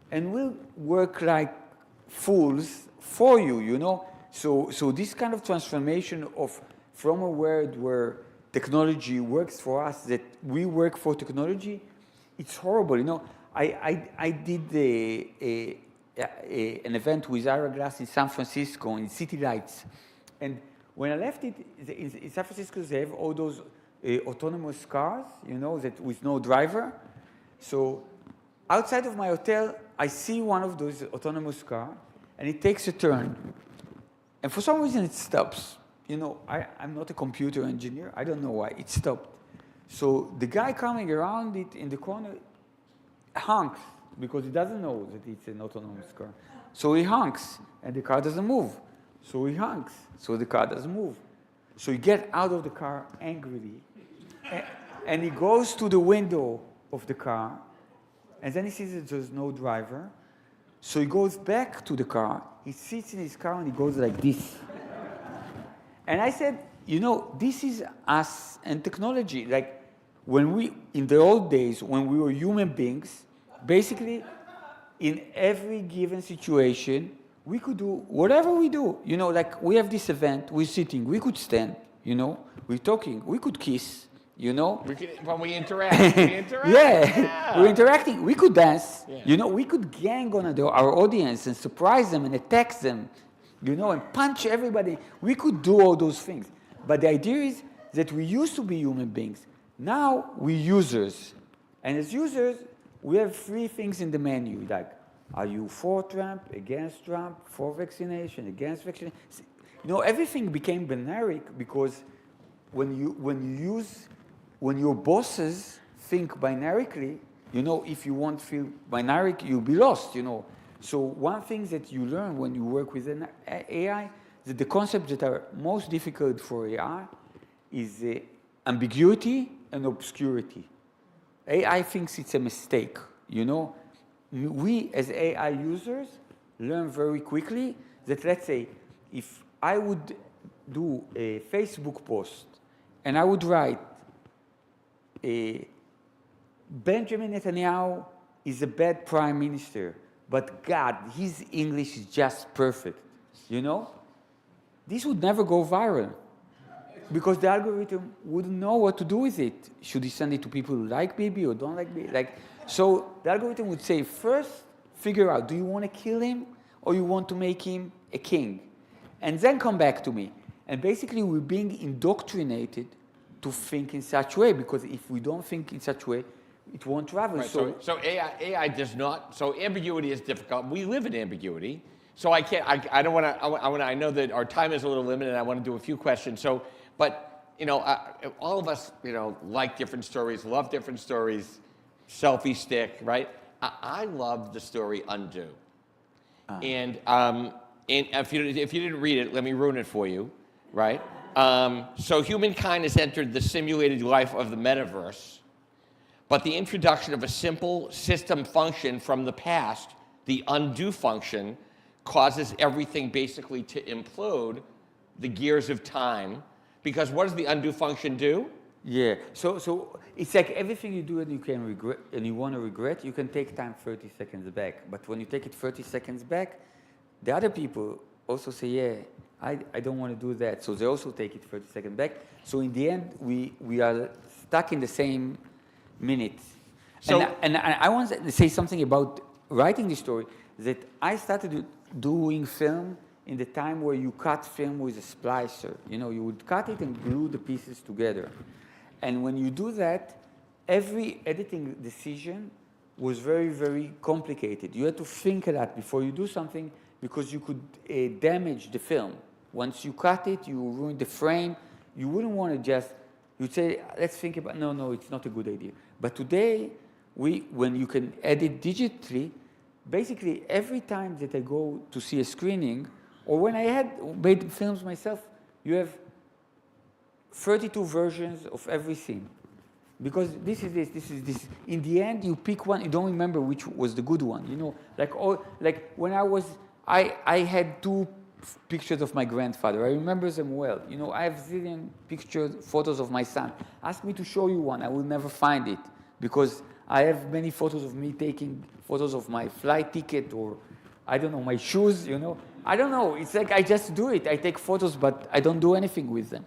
and we'll work like fools for you, So this kind of transformation from a world where technology works for us, that we work for technology, it's horrible. I did an event with Ira Glass in San Francisco in City Lights, and when I left it, in San Francisco they have all those autonomous cars, that with no driver. So outside of my hotel, I see one of those autonomous cars, and it takes a turn, and for some reason it stops. I'm not a computer engineer. I don't know why it stopped. So the guy coming around it in the corner honks, because he doesn't know that it's an autonomous car. So he honks, and the car doesn't move. So he honks, so the car doesn't move. So he gets out of the car angrily, and he goes to the window of the car, and then he sees that there's no driver. So he goes back to the car, he sits in his car, and he goes like this. And I said, this is us and technology. Like, in the old days, when we were human beings, basically, in every given situation, we could do whatever we do. Like we have this event, we're sitting, we could stand, we're talking, we could kiss, When we interact, Yeah, we're interacting. We could dance, Yeah. We could gang on our audience and surprise them and attack them, and punch everybody. We could do all those things. But the idea is that we used to be human beings. Now we're users. And as users, we have three things in the menu, like, are you for Trump, against Trump, for vaccination, against vaccination? Everything became binary because when your bosses think binarically, if you won't feel binary, you'll be lost, So one thing that you learn when you work with an AI, that the concepts that are most difficult for AI is ambiguity and obscurity. AI thinks it's a mistake, We, as AI users, learn very quickly that, let's say, if I would do a Facebook post, and I would write, Benjamin Netanyahu is a bad prime minister, but God, his English is just perfect, you know? This would never go viral because the algorithm wouldn't know what to do with it. Should he send it to people who like Bibi or don't like Bibi? So the algorithm would say, first, figure out, do you want to kill him or you want to make him a king? And then come back to me. And basically, we're being indoctrinated to think in such a way, because if we don't think in such a way, it won't travel. Right, so AI does not, so ambiguity is difficult. We live in ambiguity. So I can't, I don't want to, I know that our time is a little limited and I want to do a few questions. So, but, you know, all of us, you know, like different stories, love different stories, selfie stick, right? I love the story Undo. And if you didn't read it, let me ruin it for you, right? So humankind has entered the simulated life of the metaverse, but the introduction of a simple system function from the past, the undo function, causes everything basically to implode, the gears of time, because what does the undo function do? Yeah, so it's like everything you do and you can regret and you want to regret, you can take time 30 seconds back. But when you take it 30 seconds back, the other people also say, yeah, I don't want to do that. So they also take it 30 seconds back. So in the end, we are stuck in the same minute. So, and I want to say something about writing the story, that I started doing film in the time where you cut film with a splicer. You know, you would cut it and glue the pieces together. And when you do that, every editing decision was very, very complicated. You had to think a lot before you do something because you could damage the film. Once you cut it, you ruin the frame. You wouldn't want to just, you'd say, let's think about, no, it's not a good idea. But today, when you can edit digitally, basically every time that I go to see a screening, or when I had made films myself, you have 32 versions of every scene. Because this is this. In the end, you pick one, you don't remember which was the good one. You know, like when I had 2 pictures of my grandfather. I remember them well. You know, I have zillion photos of my son. Ask me to show you one, I will never find it. Because I have many photos of me taking photos of my flight ticket or, I don't know, my shoes, you know. I don't know, it's like I just do it. I take photos, but I don't do anything with them.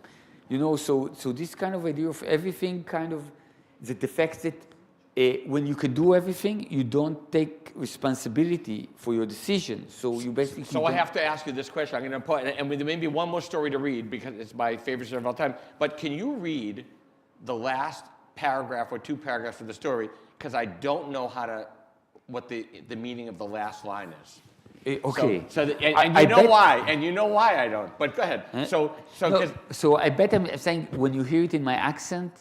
You know, so this kind of idea of everything kind of, the fact that when you can do everything, you don't take responsibility for your decision. So you basically. So I have to ask you this question. I'm going to put, and with maybe one more story to read because it's my favorite story of all time. But can you read the last paragraph or 2 paragraphs of the story? Because I don't know what the meaning of the last line is. Okay. And you know why I don't. But go ahead. So I bet I'm saying when you hear it in my accent,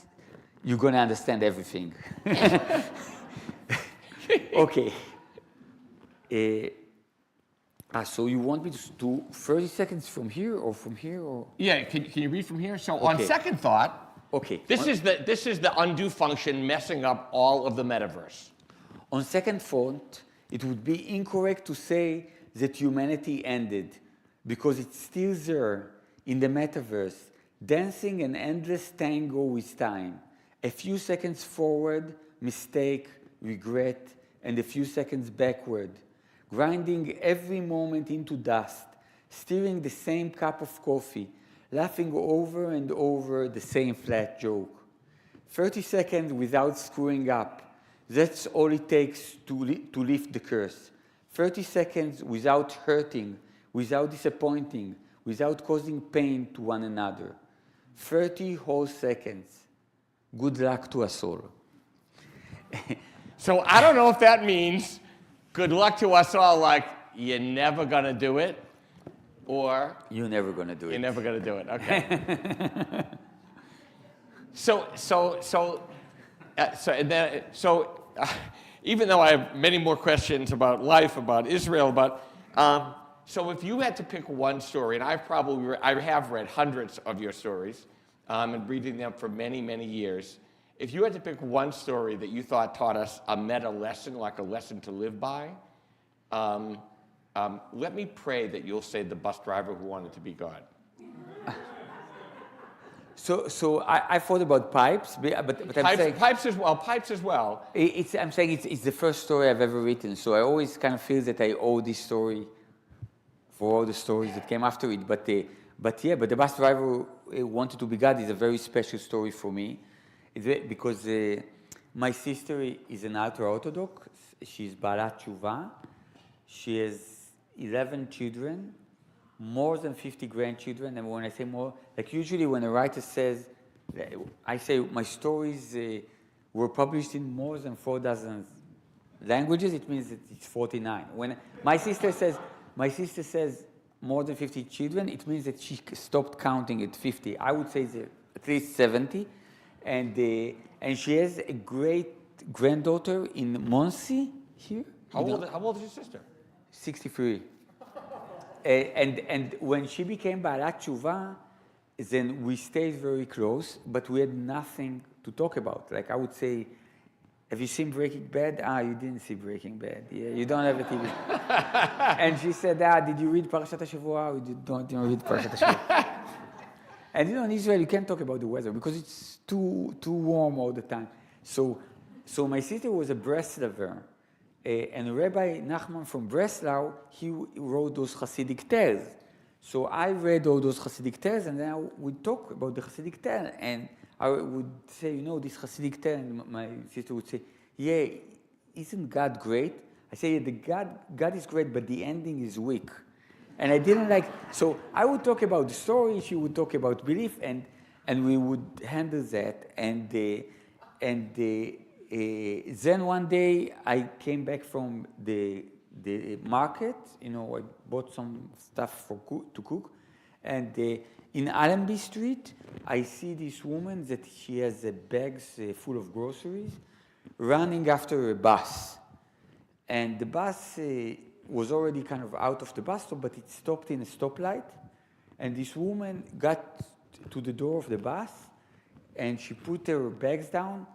you're going to understand everything. Okay. So you want me to do 30 seconds from here or from here or? Yeah. Can you read from here? So on second thought, okay. This is the undo function messing up all of the metaverse. On second thought, it would be incorrect to say that humanity ended because it's still there in the metaverse, dancing an endless tango with time. A few seconds forward, mistake, regret, and a few seconds backward, grinding every moment into dust, stirring the same cup of coffee, laughing over and over the same flat joke. 30 seconds without screwing up. That's all it takes to lift the curse. 30 seconds without hurting, without disappointing, without causing pain to one another. 30 whole seconds. Good luck to us all. So I don't know if that means good luck to us all, like you're never going to do it, or you're never going to do it. You're never going to do it. Okay. Even though I have many more questions about life, about Israel, so if you had to pick one story, and I have read hundreds of your stories, and reading them for many, many years. If you had to pick one story that you thought taught us a meta lesson, like a lesson to live by, let me pray that you'll say the bus driver who wanted to be God. So I thought about pipes, but I'm saying Pipes as well. I'm saying it's the first story I've ever written. So I always kind of feel that I owe this story for all the stories that came after it. But the bus driver wanted to be God is a very special story for me, because my sister is an ultra-Orthodox. She's Balat Tshuva. She has 11 children, more than 50 grandchildren. And when I say more, like usually when a writer says, I say my stories were published in more than 4,000 languages, it means that it's 49. When my sister says more than 50 children, it means that she stopped counting at 50. I would say at least 70. And she has a great granddaughter in Monsey here. How old is your sister? 63. And when she became Baalat Tshuva, then we stayed very close, but we had nothing to talk about. Like I would say, have you seen Breaking Bad? You didn't see Breaking Bad. Yeah, you don't have a TV. And she said, did you read Parashat HaShavua? We don't read Parashat HaShavua. And in Israel, you can't talk about the weather because it's too warm all the time. So my sister was a Breslaver. And Rabbi Nachman from Breslau, he wrote those Hasidic tales. So I read all those Hasidic tales, and then I would talk about the Hasidic tale. And I would say, this Hasidic tale, and my sister would say, yeah, isn't God great? I say, yeah, God is great, but the ending is weak. And I didn't like, so I would talk about the story, she would talk about belief, and we would handle that. And then one day I came back from the market, I bought some stuff to cook, and in Allenby Street, I see this woman that she has bags full of groceries running after a bus. And the bus was already kind of out of the bus stop, but it stopped in a stoplight. And this woman got to the door of the bus, and she put her bags down,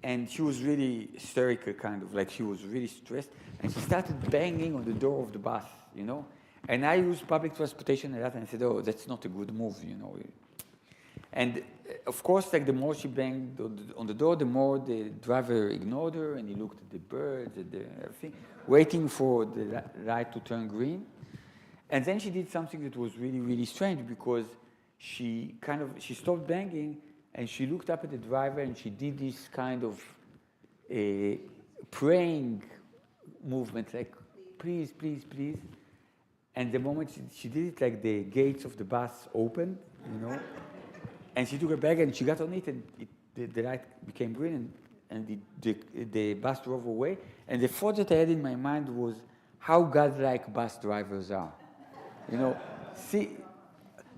and she was really hysterical, kind of, like she was really stressed. And she started banging on the door of the bus, And I used public transportation a lot, and I said, that's not a good move, And of course, like the more she banged on the door, the more the driver ignored her, and he looked at the birds, at everything, waiting for the light to turn green. And then she did something that was really, really strange, because she stopped banging, and she looked up at the driver, and she did this kind of praying movement, like, please, please, please. And the moment she did it, like the gates of the bus opened, and she took her bag and she got on it, and the light became green, and the bus drove away. And the thought that I had in my mind was how godlike bus drivers are.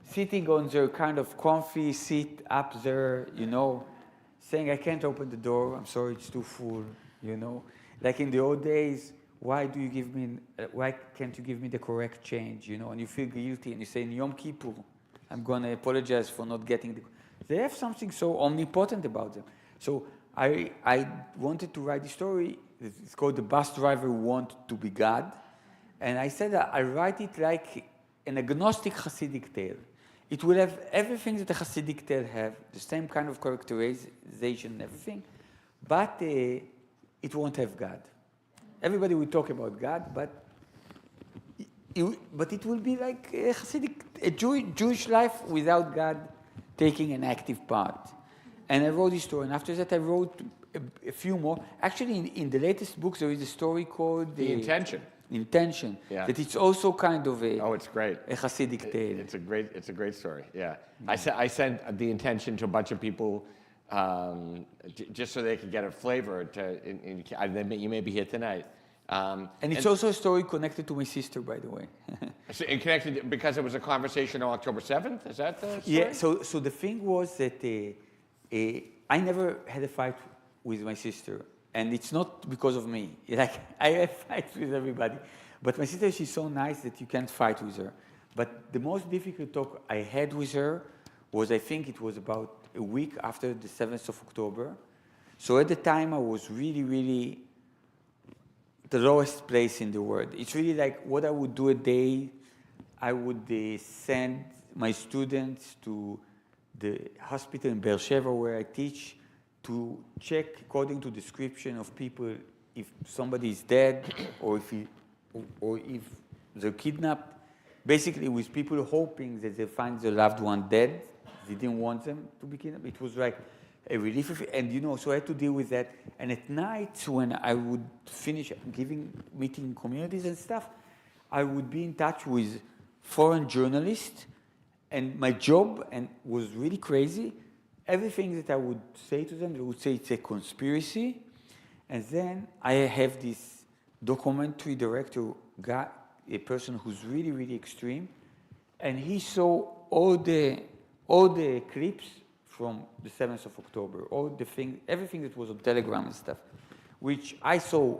Sitting on their kind of comfy seat up there, saying, I can't open the door, I'm sorry, it's too full, Like in the old days, why can't you give me the correct change, And you feel guilty, and you say, in Yom Kippur, I'm going to apologize for not getting the... They have something so omnipotent about them. So I wanted to write the story. It's called The Bus Driver Want to Be God. And I said I write it like an agnostic Hasidic tale. It will have everything that a Hasidic tale have, the same kind of characterization and everything, but it won't have God. Everybody will talk about God, but it will be like a Hasidic, a Jewish life without God taking an active part. And I wrote this story, and after that I wrote a few more. Actually, in the latest books, there is a story called The Intention. Intention. Yeah. That it's also kind of it's great. A Hasidic tale. It's a great story. Yeah. I sent The Intention to a bunch of people just so they could get a flavor. You may be here tonight. And it's also a story connected to my sister, by the way. So it connected because it was a conversation on October 7th? Is that the story? Yeah, so the thing was that I never had a fight with my sister. And it's not because of me. Like, I have fights with everybody. But my sister, she's so nice that you can't fight with her. But the most difficult talk I had with her was, I think it was about a week after the 7th of October. So at the time, I was really, really the lowest place in the world. It's really like what I would do a day. I would send my students to the hospital in Beersheba where I teach to check according to description of people if somebody is dead or if they're kidnapped. Basically, with people hoping that they find their loved one dead. They didn't want them to be kidnapped. It was like a relief, and so I had to deal with that. And at night, when I would finish meeting communities and stuff, I would be in touch with foreign journalists, and my job was really crazy. Everything that I would say to them, they would say it's a conspiracy. And then I have this documentary director guy, a person who's really, really extreme, and he saw all the clips from the 7th of October, everything that was on Telegram and stuff, which I saw.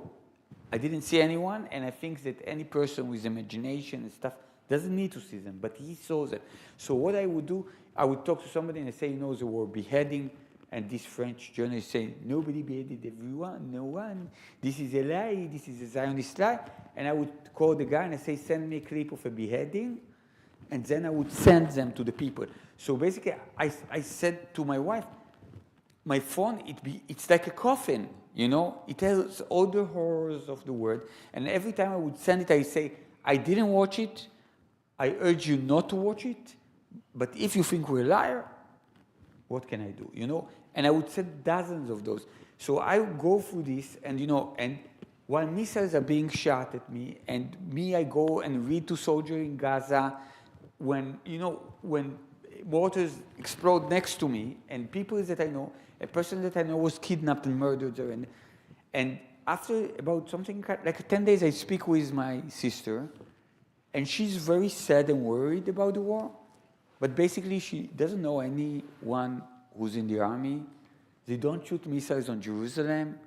I didn't see anyone, and I think that any person with imagination and stuff doesn't need to see them, but he saw them. So what I would do, I would talk to somebody and I say, there were beheading, and this French journalist saying, nobody beheaded everyone, no one. This is a lie, this is a Zionist lie. And I would call the guy and I say, send me a clip of a beheading, and then I would send them to the people. So basically, I said to my wife, my phone, it's like a coffin, It has all the horrors of the world. And every time I would send it, I say, I didn't watch it. I urge you not to watch it. But if you think we're a liar, what can I do, And I would send dozens of those. So I would go through this, and, and while missiles are being shot at me, and I go and read to soldiers in Gaza, when mortars explode next to me, and people that I know, a person that I know was kidnapped and murdered there, and after about something like 10 days, I speak with my sister, and she's very sad and worried about the war, but basically she doesn't know anyone who's in the army. They don't shoot missiles on Jerusalem.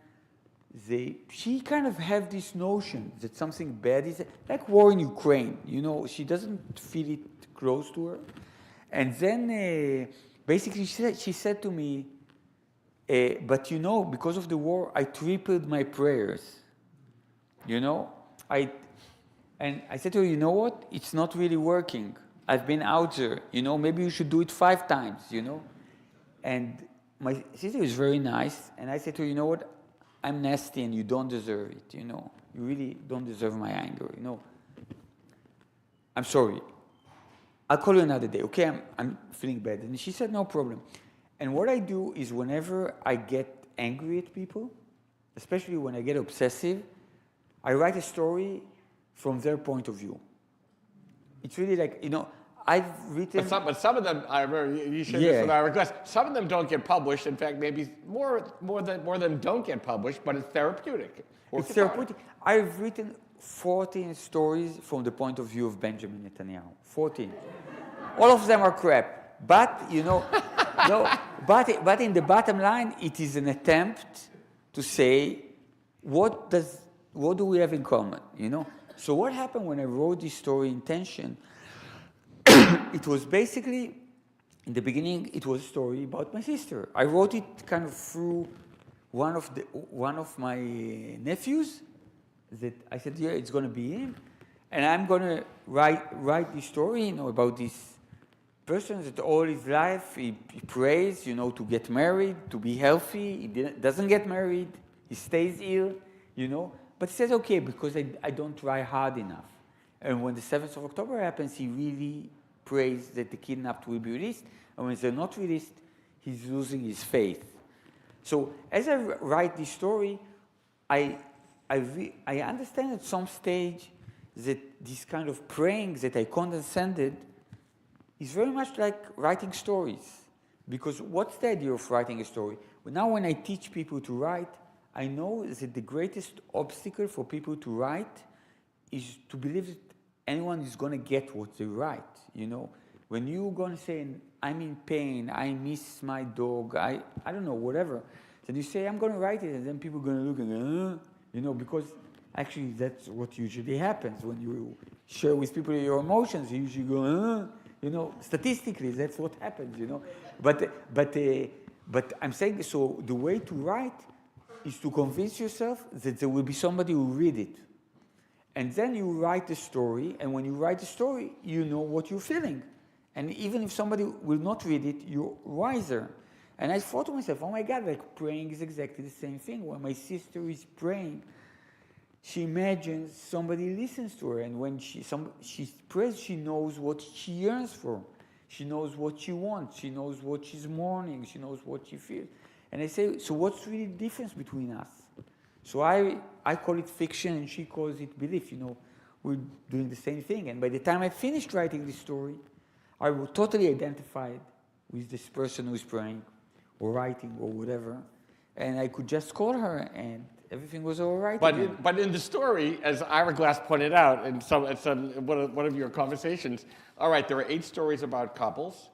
She kind of have this notion that something bad is, like war in Ukraine, she doesn't feel it close to her. And then basically she said to me, but because of the war, I tripled my prayers, And I said to her, you know what? It's not really working. I've been out there, maybe you should do it 5 times, And my sister is very nice, and I said to her, you know what? I'm nasty and you don't deserve it, You really don't deserve my anger, I'm sorry. I'll call you another day, okay? I'm feeling bad. And she said, no problem. And what I do is whenever I get angry at people, especially when I get obsessive, I write a story from their point of view. It's really like, I've written... But some of them, I remember you shared this with our request, some of them don't get published. In fact, maybe more than don't get published, but it's therapeutic. It's therapeutic. I've written 14 stories from the point of view of Benjamin Netanyahu. 14. All of them are crap. But, no, but in the bottom line, it is an attempt to say, what do we have in common, So what happened when I wrote this story, Intention? It was basically, in the beginning, it was a story about my sister. I wrote it kind of through one of my nephews. That I said, yeah, it's going to be him, and I'm going to write this story, about this person that all his life he prays, to get married, to be healthy. He doesn't get married. He stays ill, But he says, okay, because I don't try hard enough. And when the 7th of October happens, he really prays that the kidnapped will be released. And when they're not released, he's losing his faith. So as I write this story, I understand at some stage that this kind of praying that I condescended is very much like writing stories. Because what's the idea of writing a story? Well, now when I teach people to write, I know that the greatest obstacle for people to write is to believe that anyone is going to get what they write, When you're going to say, I'm in pain, I miss my dog, I don't know, whatever. Then you say, I'm going to write it, and then people are going to look and go, because actually that's what usually happens. When you share with people your emotions, you usually go, statistically, that's what happens, But I'm saying, so the way to write is to convince yourself that there will be somebody who will read it. And then you write the story, and when you write the story, you know what you're feeling. And even if somebody will not read it, you're wiser. And I thought to myself, oh my God, like praying is exactly the same thing. When my sister is praying, she imagines somebody listens to her. And when she prays, she knows what she yearns for. She knows what she wants. She knows what she's mourning. She knows what she feels. And I say, so what's really the difference between us? So I call it fiction and she calls it belief. We're doing the same thing. And by the time I finished writing this story, I was totally identified with this person who's praying or writing or whatever. And I could just call her and everything was all right. But in the story, as Ira Glass pointed out in one of your conversations, all right, there are 8 stories about couples.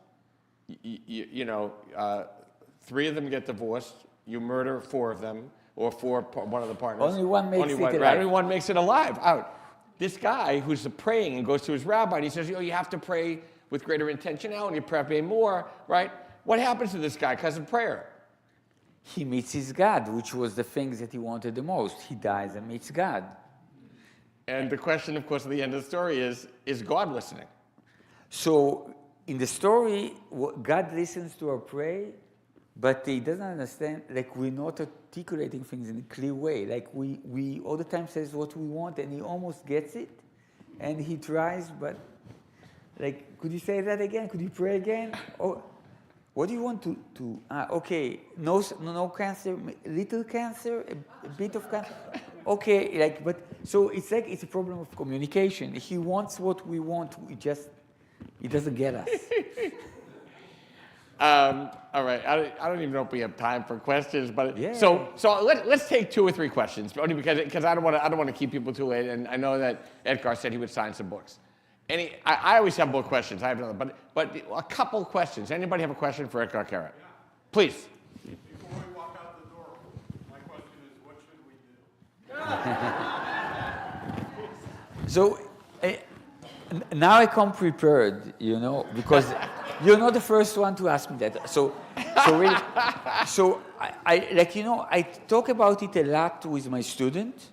3 of them get divorced. You murder 4 of them, or one of the partners. Only one makes it alive. Right? Only one makes it alive. Out. This guy who's praying and goes to his rabbi and he says, you have to pray with greater intentionality, you pray more, right? What happens to this guy because of prayer? He meets his God, which was the thing that he wanted the most. He dies and meets God. And the question, of course, at the end of the story is God listening? So in the story, God listens to our prayer, but he doesn't understand, like we're not articulating things in a clear way. Like we all the time says what we want and he almost gets it. And he tries, but like, could you say that again? Could you pray again? Or what do you want to okay, no cancer, little cancer, a bit of cancer. Okay, but so it's like it's a problem of communication. He wants what we want, he doesn't get us. All right, I don't even know if we have time for questions, but yeah. So let's take 2 or 3 questions, only because I don't want to keep people too late, and I know that Etgar said he would sign some books. I always have more questions. I have another, but a couple questions. Anybody have a question for Etgar Keret? Yeah. Please. Before we walk out the door, my question is, what should we do? So now I come prepared, because you're not the first one to ask me that. So really, I talk about it a lot with my students,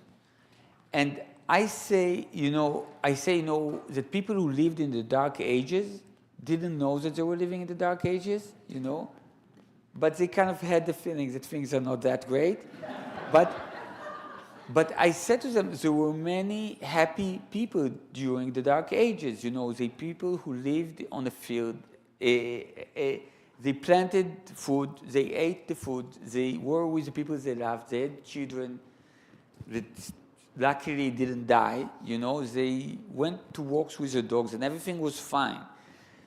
and I say, that people who lived in the Dark Ages didn't know that they were living in the Dark Ages, but they kind of had the feeling that things are not that great. But I said to them, there were many happy people during the Dark Ages, the people who lived on a field, they planted food, they ate the food, they were with the people they loved, they had children that luckily didn't die, they went to walks with the dogs and everything was fine.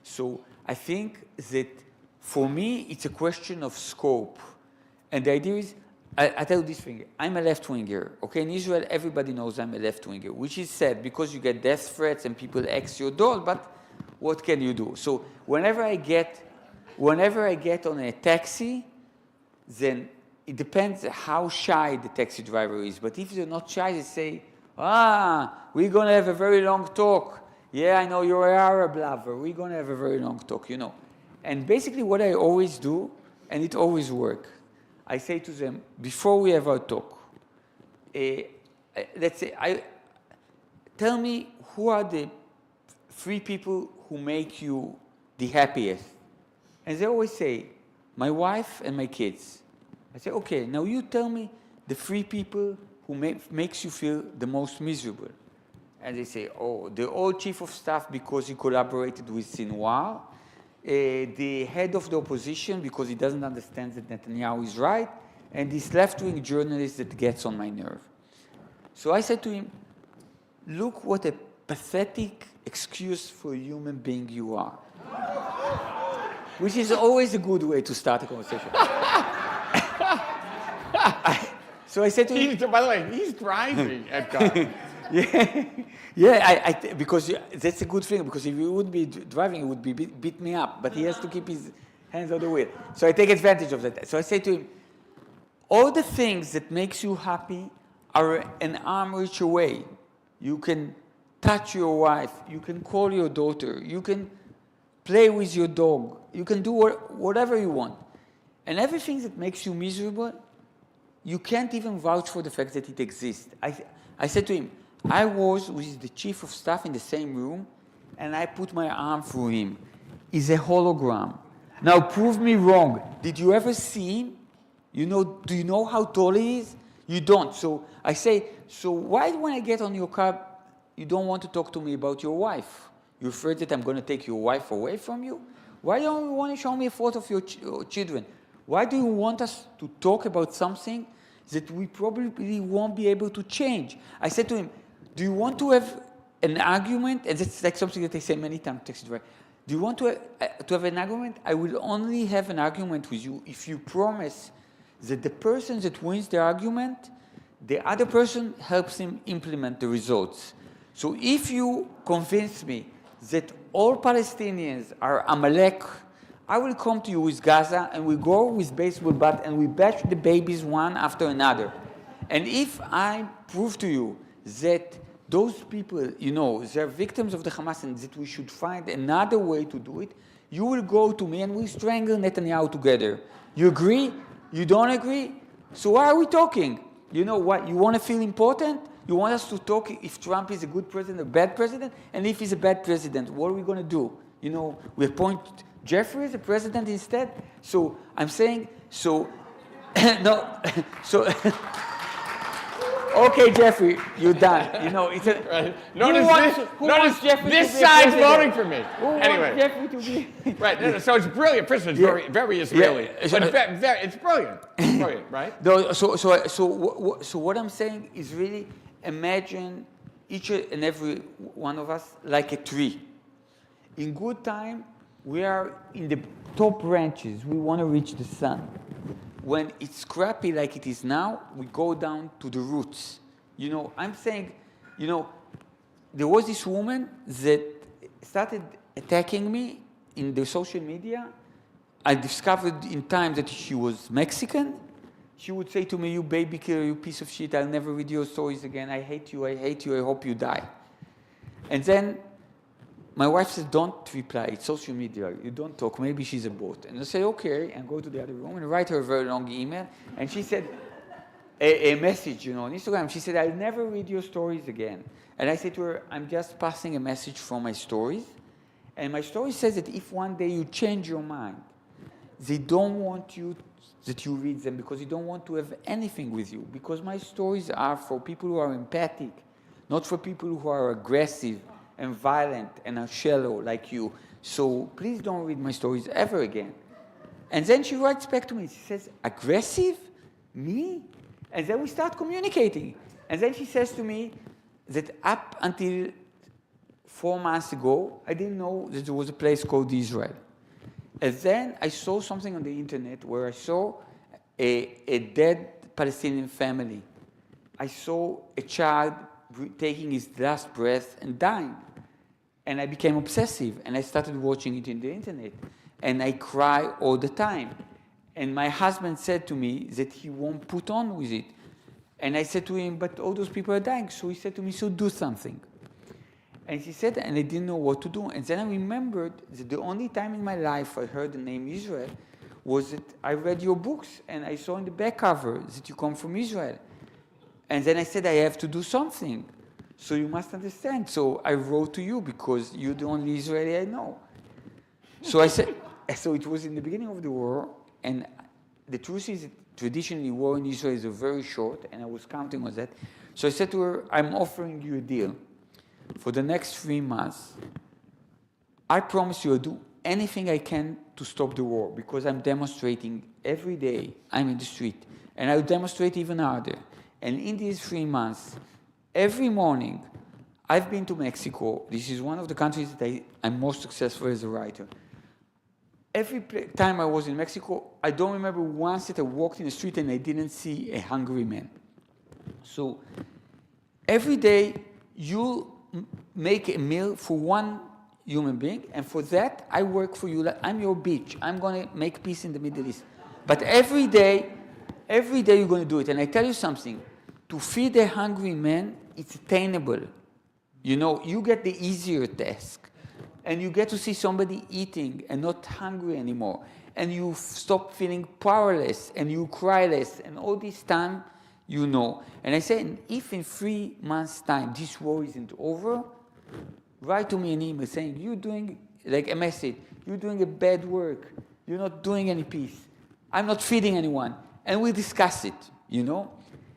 So I think that for me, it's a question of scope. And the idea is, I tell you this thing, I'm a left-winger, okay? In Israel, everybody knows I'm a left-winger, which is sad because you get death threats and people axe your door, but what can you do? So whenever I get on a taxi, then it depends how shy the taxi driver is. But if they're not shy, they say, we're going to have a very long talk. Yeah, I know you're an Arab lover. We're going to have a very long talk, And basically what I always do, and it always works, I say to them, before we have our talk, let's say, tell me who are the 3 people who make you the happiest. And they always say, my wife and my kids. I say, okay, now you tell me the 3 people who makes you feel the most miserable. And they say, the old chief of staff because he collaborated with Sinwar, the head of the opposition because he doesn't understand that Netanyahu is right, and this left-wing journalist that gets on my nerve. So I said to him, look what a pathetic excuse for a human being you are. Which is always a good way to start a conversation. So I said to him... By the way, he's driving, Etgar. Because that's a good thing, because if he would be driving, he would beat me up, but he has to keep his hands on the wheel. So I take advantage of that. So I say to him, all the things that makes you happy are an arm reach away. You can touch your wife, you can call your daughter, you can play with your dog, you can do whatever you want. And everything that makes you miserable, you can't even vouch for the fact that it exists. I said to him, I was with the chief of staff in the same room, and I put my arm through him. is a hologram. Now prove me wrong. Did you ever see him? Do you know how tall he is? You don't. So I say, so why when I get on your car, you don't want to talk to me about your wife? You're afraid that I'm going to take your wife away from you? Why don't you want to show me a photo of your children? Why do you want us to talk about something that we probably won't be able to change? I said to him, do you want to have an argument? And that's like something that I say many times, taxi driver. Do you want to have an argument? I will only have an argument with you if you promise that the person that wins the argument, the other person helps him implement the results. So if you convince me that all Palestinians are Amalek, I will come to you with Gaza and we go with baseball bat and we bash the babies one after another. And if I prove to you that those people, they're victims of the Hamas and that we should find another way to do it, you will go to me and we'll strangle Netanyahu together. You agree? You don't agree? So why are we talking? You know what? You want to feel important? You want us to talk if Trump is a good president or bad president? And if he's a bad president, what are we going to do? We appoint Jeffrey as a president instead? So I'm saying, no, okay, Jeffrey, you're done. It's a... Right. Notice Jeffrey this to be a side's president? voting for me. Who Anyway. wants Jeffrey to be... Right, so it's brilliant. First of all, it's very Israeli. Yeah. But it's brilliant. It's brilliant, right? No, so what I'm saying is really imagine each and every one of us like a tree. In good time, we are in the top branches. We want to reach the sun. When it's crappy like it is now, we go down to the roots. I'm saying, there was this woman that started attacking me in the social media. I discovered in time that she was Mexican. She would say to me, you baby killer, you piece of shit, I'll never read your stories again. I hate you, I hope you die. And then my wife says, don't reply, it's social media, you don't talk, maybe she's a bot. And I say, okay, and go to the other room and write her a very long email. And she said, a message, on Instagram. She said, I'll never read your stories again. And I said to her, I'm just passing a message from my stories. And my story says that if one day you change your mind, they don't want you that you read them because they don't want to have anything with you. Because my stories are for people who are empathic, not for people who are aggressive and violent and are shallow like you. So please don't read my stories ever again. And then she writes back to me. She says, aggressive? Me? And then we start communicating. And then she says to me that up until 4 months ago, I didn't know that there was a place called Israel. And then I saw something on the internet where I saw a dead Palestinian family. I saw a child taking his last breath and dying. And I became obsessive, and I started watching it in the internet. And I cry all the time. And my husband said to me that he won't put on with it. And I said to him, but all those people are dying. So he said to me, so do something. And he said, and I didn't know what to do. And then I remembered that the only time in my life I heard the name Israel was that I read your books, and I saw in the back cover that you come from Israel. And then I said, I have to do something. So you must understand. So I wrote to you because you're the only Israeli I know. So I said, so it was in the beginning of the war, and the truth is that traditionally war in Israel is very short, and I was counting on that. So I said to her, I'm offering you a deal. For the next 3 months, I promise you I'll do anything I can to stop the war because I'm demonstrating every day. I'm in the street, and I'll demonstrate even harder. And in these 3 months, every morning, I've been to Mexico. This is one of the countries that I'm most successful as a writer. Every time I was in Mexico, I don't remember once that I walked in the street and I didn't see a hungry man. So every day, you make a meal for one human being, and for that, I work for you. I'm your bitch. I'm going to make peace in the Middle East. But every day you're going to do it. And I tell you something. To feed a hungry man, it's attainable. You get the easier task. And you get to see somebody eating and not hungry anymore. And you stop feeling powerless, and you cry less. And all this time, And I say, if in 3 months' time this war isn't over, write to me an email saying, you're doing, like a message, You're doing a bad work. You're not doing any peace. I'm not feeding anyone. And we discuss it, you know?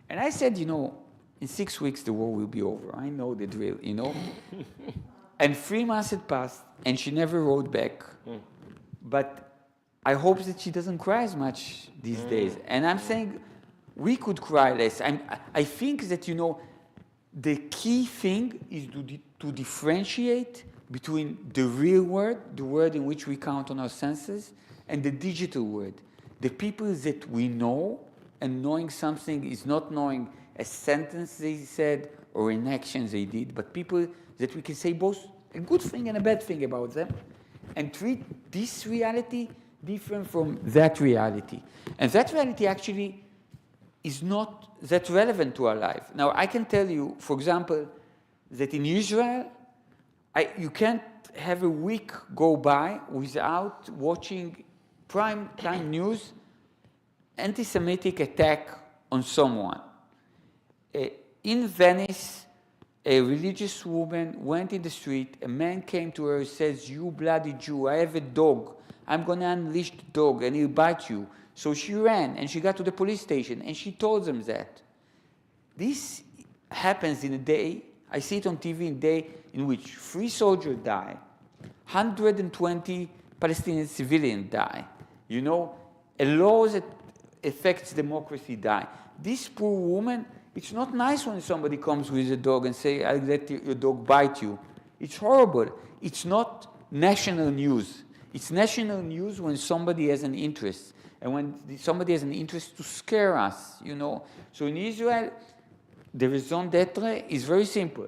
And I said, you know, in 6 weeks the war will be over. I know the drill, you know? And 3 months had passed, and she never wrote back. But I hope that she doesn't cry as much these days. And I'm saying we could cry less. I think that, you know, the key thing is to differentiate between the real world, the world in which we count on our senses, and the digital world. The people that we know, and knowing something is not knowing a sentence they said or an action they did, but people that we can say both a good thing and a bad thing about them, and treat this reality different from that reality. And that reality actually is not that relevant to our life. Now, I can tell you, for example, that in Israel, you can't have a week go by without watching prime time news, anti-Semitic attack on someone. In Venice, a religious woman went in the street, a man came to her and says, "You bloody Jew, I have a dog. I'm going to unleash the dog and he'll bite you." So she ran and she got to the police station and she told them that. This happens in a day, I see it on TV, in a day in which 3 soldiers die, 120 Palestinian civilians die. You know, a law that affects democracy die. This poor woman, it's not nice when somebody comes with a dog and say, "I'll let your dog bite you." It's horrible. It's not national news. It's national news when somebody has an interest. And when somebody has an interest to scare us, you know. So in Israel, the raison d'etre is very simple.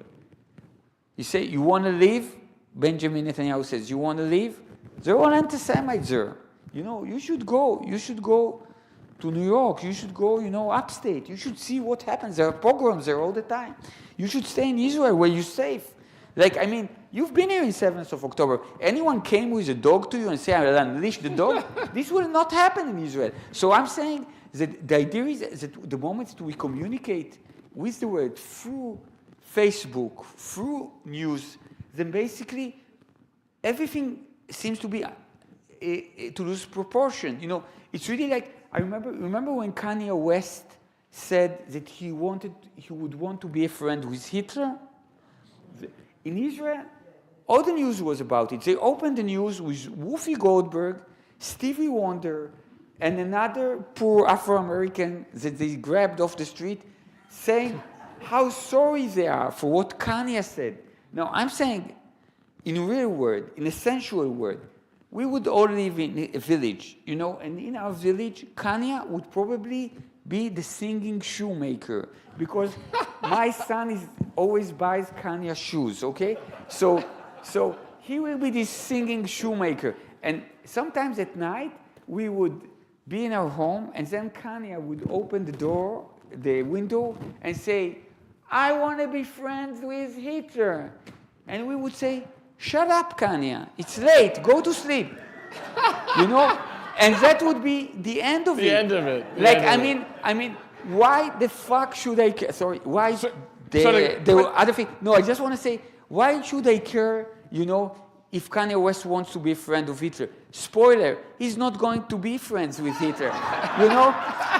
You say, you want to leave? Benjamin Netanyahu says, you want to leave? They're all anti-Semites there. You know, you should go. You should go to New York. You should go, you know, upstate. You should see what happens. There are pogroms there all the time. You should stay in Israel where you're safe. Like, I mean, you've been here in 7th of October. Anyone came with a dog to you and say, "I'll unleash the dog"? This will not happen in Israel. So I'm saying that the idea is that the moment that we communicate with the world through Facebook, through news, then basically everything seems to be to lose proportion. You know, it's really like, I remember when Kanye West said that he would want to be a friend with Hitler. In Israel, all the news was about it. They opened the news with Whoopi Goldberg, Stevie Wonder, and another poor Afro-American that they grabbed off the street, saying how sorry they are for what Kanye said. Now, I'm saying, in a real world, in a sensual world, we would all live in a village, you know, and in our village, Kanye would probably be the singing shoemaker, because my son always buys Kanye shoes, okay? So he will be this singing shoemaker. And sometimes at night, we would be in our home, and then Kanye would open the window, and say, "I want to be friends with Hitler." And we would say, "Shut up, Kanye. It's late. Go to sleep." You know? And that would be the end of it. The end of it. Like, I mean, why the fuck should I care? Sorry, why the other thing? No, I just want to say, why should I care, you know, if Kanye West wants to be a friend of Hitler? Spoiler, he's not going to be friends with Hitler, you know,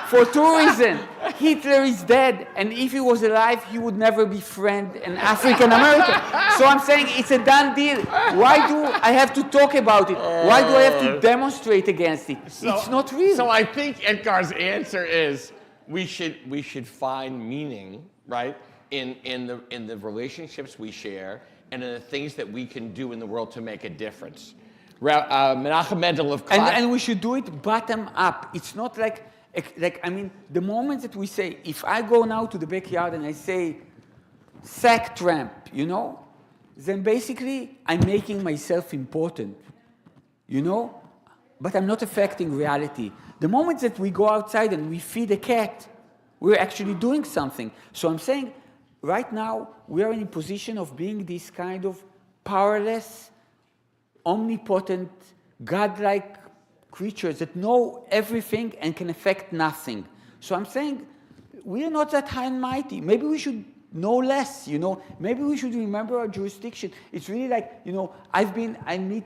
for 2 reasons. Hitler is dead, and if he was alive, he would never befriend an African American. So I'm saying it's a done deal. Why do I have to talk about it? Why do I have to demonstrate against it? It's not real. So I think Etgar's answer is we should find meaning, right, in the relationships we share and in the things that we can do in the world to make a difference. Menachem Mendel of and we should do it bottom up. It's not like I mean, the moment that we say, if I go now to the backyard and I say, "Sack Trump," you know, then basically I'm making myself important, you know, but I'm not affecting reality. The moment that we go outside and we feed a cat, we're actually doing something. So I'm saying, right now, we are in a position of being this kind of powerless, omnipotent, godlike creatures that know everything and can affect nothing. So I'm saying, we are not that high and mighty. Maybe we should know less, you know. Maybe we should remember our jurisdiction. It's really like, you know, I meet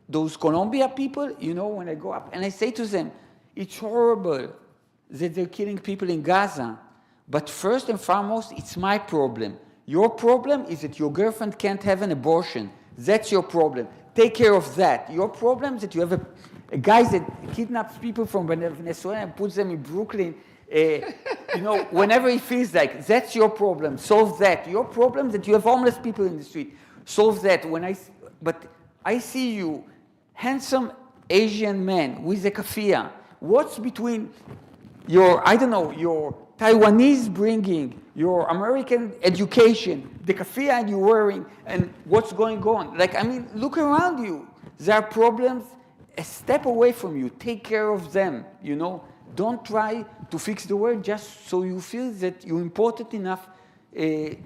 those Colombia people, you know, when I go up, and I say to them, it's horrible that they're killing people in Gaza, but first and foremost, it's my problem. Your problem is that your girlfriend can't have an abortion. That's your problem. Take care of that. Your problem is that you have a guy that kidnaps people from Venezuela and puts them in Brooklyn, you know, whenever he feels like. That's your problem. Solve that. Your problem is that you have homeless people in the street. Solve that. But I see you, handsome Asian man with a keffiyeh. What's between your, I don't know, your Taiwanese bringing, your American education, the keffiyeh you're wearing, and what's going on? Like, I mean, look around you. There are problems a step away from you. Take care of them, you know? Don't try to fix the world just so you feel that you're important enough to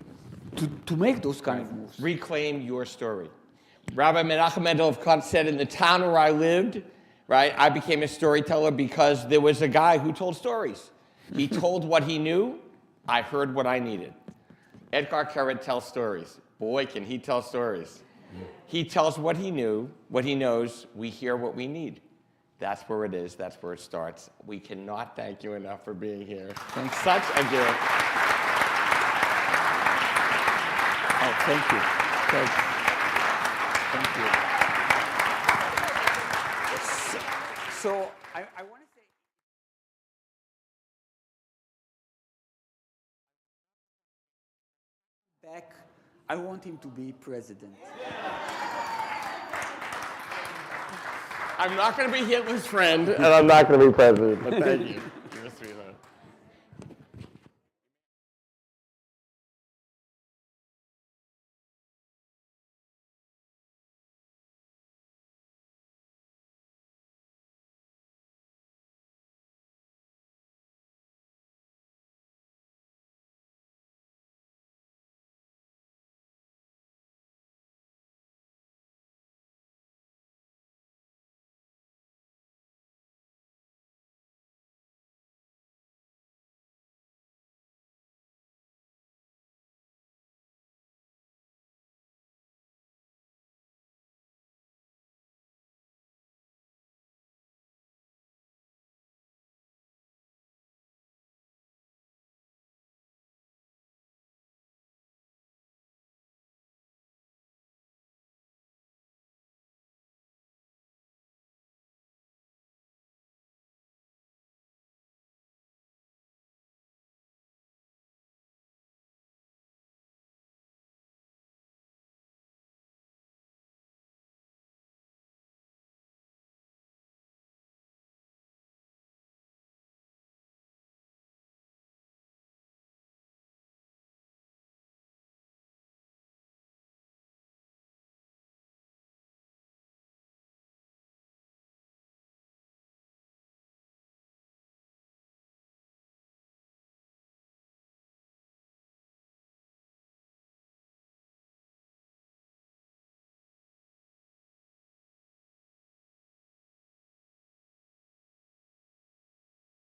make those kind of moves. Reclaim your story. Rabbi Menachem Mendel of Kant said, in the town where I lived, right, I became a storyteller because there was a guy who told stories. He told what he knew. I heard what I needed. Etgar Keret tells stories. Boy, can he tell stories. He tells what he knew, what he knows. We hear what we need. That's where it is. That's where it starts. We cannot thank you enough for being here. Thanks. Such a gift. Oh, thank you. Thank you. So I want to say, back, I want him to be president. I'm not going to be Hitler's friend, and I'm not going to be president, but thank you.